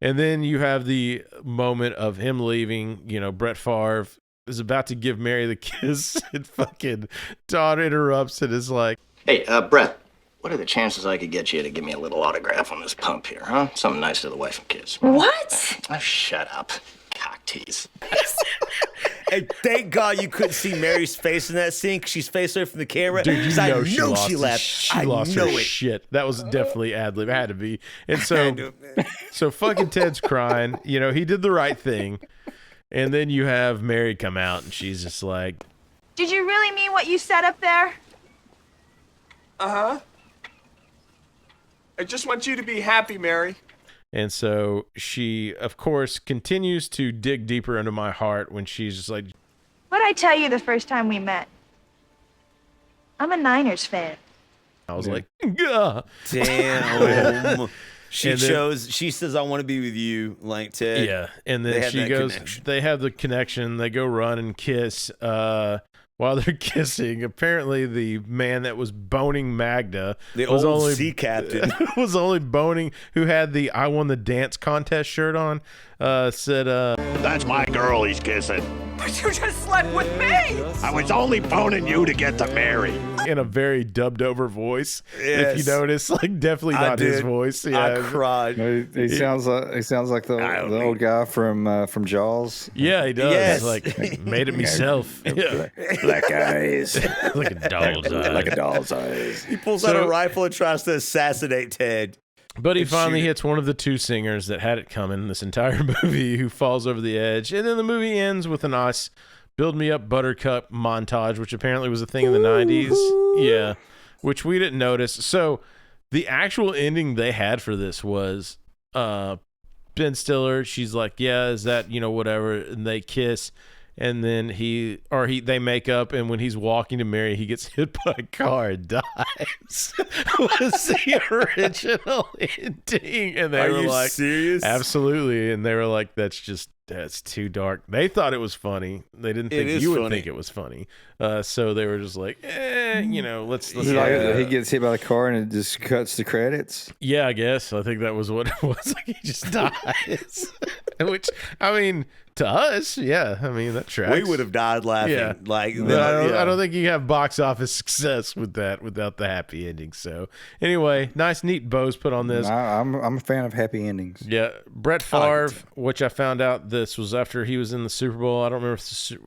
And then you have the moment of him leaving. You know, Brett Favre is about to give Mary the kiss, and fucking Todd interrupts and is like, "Hey, Brett, what are the chances I could get you to give me a little autograph on this pump here, huh? Something nice to the wife and kids." What? Oh, shut up. Cock tease. And thank God you couldn't see Mary's face in that scene because she's facing away from the camera. Dude, you know she laughed. She lost her shit. That was definitely ad-lib. It had to be. And so fucking Ted's crying. You know, he did the right thing. And then you have Mary come out, and she's just like, "Did you really mean what you said up there?" Uh-huh. I just want you to be happy, Mary. And so she, of course, continues to dig deeper into my heart when she's just like, "What'd I tell you the first time we met? I'm a Niners fan." I was like, "Gah." Damn. She says, "I want to be with you," like Ted. Yeah. And then she goes, they have the connection. They go run and kiss. While they're kissing, apparently the man that was boning Magda, was old only sea captain, was only boning, who had the "I won the dance contest" shirt on, said, "That's my girl he's kissing." "But you just slept with me!" "I was only boning you to get to Mary." In a very dubbed over voice. Yes. If you notice, like definitely not his voice. Yeah. I cried. He sounds like the old guy from Jaws. Yeah, he does. Yes. Like made it myself. Yeah. Black eyes. Like a doll's eye. Like a doll's eyes. He pulls out a rifle and tries to assassinate Ted. But he finally hits one of the two singers that had it coming this entire movie, who falls over the edge. And then the movie ends with a nice "Build Me Up Buttercup" montage, which apparently was a thing in the 90s. Yeah, which we didn't notice. So the actual ending they had for this was Ben Stiller, she's like, "Yeah, is that, you know, whatever," and they kiss. And then they make up, and when he's walking to Mary, he gets hit by a car and dies. Was the original ending. And they were like, serious? Absolutely. And they were like, that's too dark. They thought it was funny. They didn't think you would think it was funny. So they were just like, you know, let's he gets hit by the car and it just cuts the credits. Yeah, I guess. I think that was what it was. Like, he just dies. Which, I mean, to us, yeah, I mean, that tracks. We would have died laughing. Yeah. Like, I don't think you have box office success with that without the happy ending. So anyway, nice, neat bows put on this. I'm a fan of happy endings. Yeah, Brett Favre, which I found out this was after he was in the Super Bowl. I don't remember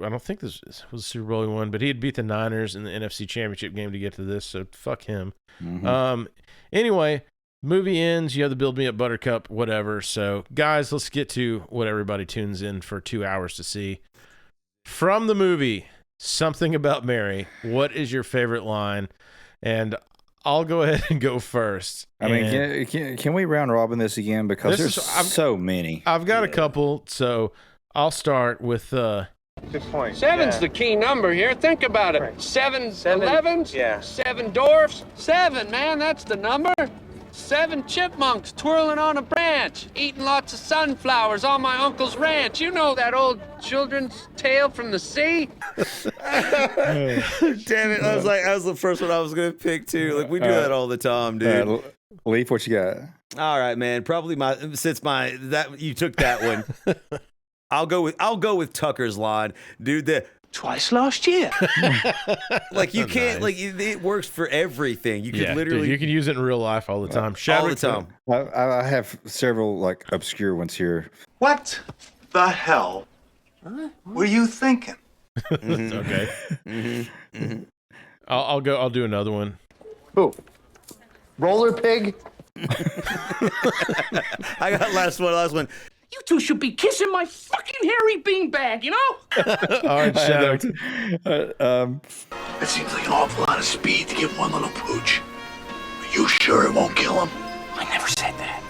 I don't think this was the Super Bowl he won, but he had beat the Niners in the NFC Championship game to get to this. So fuck him. Mm-hmm. Anyway. Movie ends, you have the "Build Me Up Buttercup," whatever. So, guys, let's get to what everybody tunes in for 2 hours to see. From the movie Something About Mary, what is your favorite line? And I'll go ahead and go first. I mean, can we round robin this again? Because there's so many. I've got a couple, so I'll start with... Good point. Seven's the key number here. Think about it. Right. Seven 11s? Yeah. 7 dwarfs? 7, man, that's the number. 7 chipmunks twirling on a branch, eating lots of sunflowers on my uncle's ranch. You know that old children's tale from the sea? Damn it. That was the first one I was going to pick, too. Like, we do that all the time, dude. Leaf, what you got? All right, man. Probably you took that one. I'll go with Tucker's line, dude. Twice last year. Like you can't it works for everything. You can literally you can use it in real life all the time. All the time. I have several like obscure ones here. What the hell were you thinking? Okay. I'll go. I'll do another one. Who? Roller pig? I got last one. You two should be kissing my fucking hairy beanbag, you know? All right, Shadow. It seems like an awful lot of speed to give one little pooch. Are you sure it won't kill him? I never said that.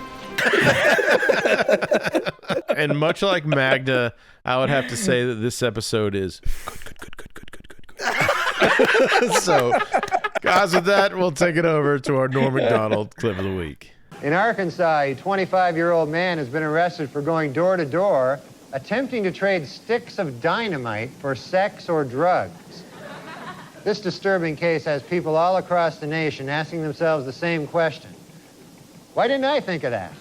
And much like Magda, I would have to say that this episode is good. So, guys, with that, we'll take it over to our Norm Macdonald clip of the week. In Arkansas, a 25-year-old man has been arrested for going door to door, attempting to trade sticks of dynamite for sex or drugs. This disturbing case has people all across the nation asking themselves the same question. Why didn't I think of that?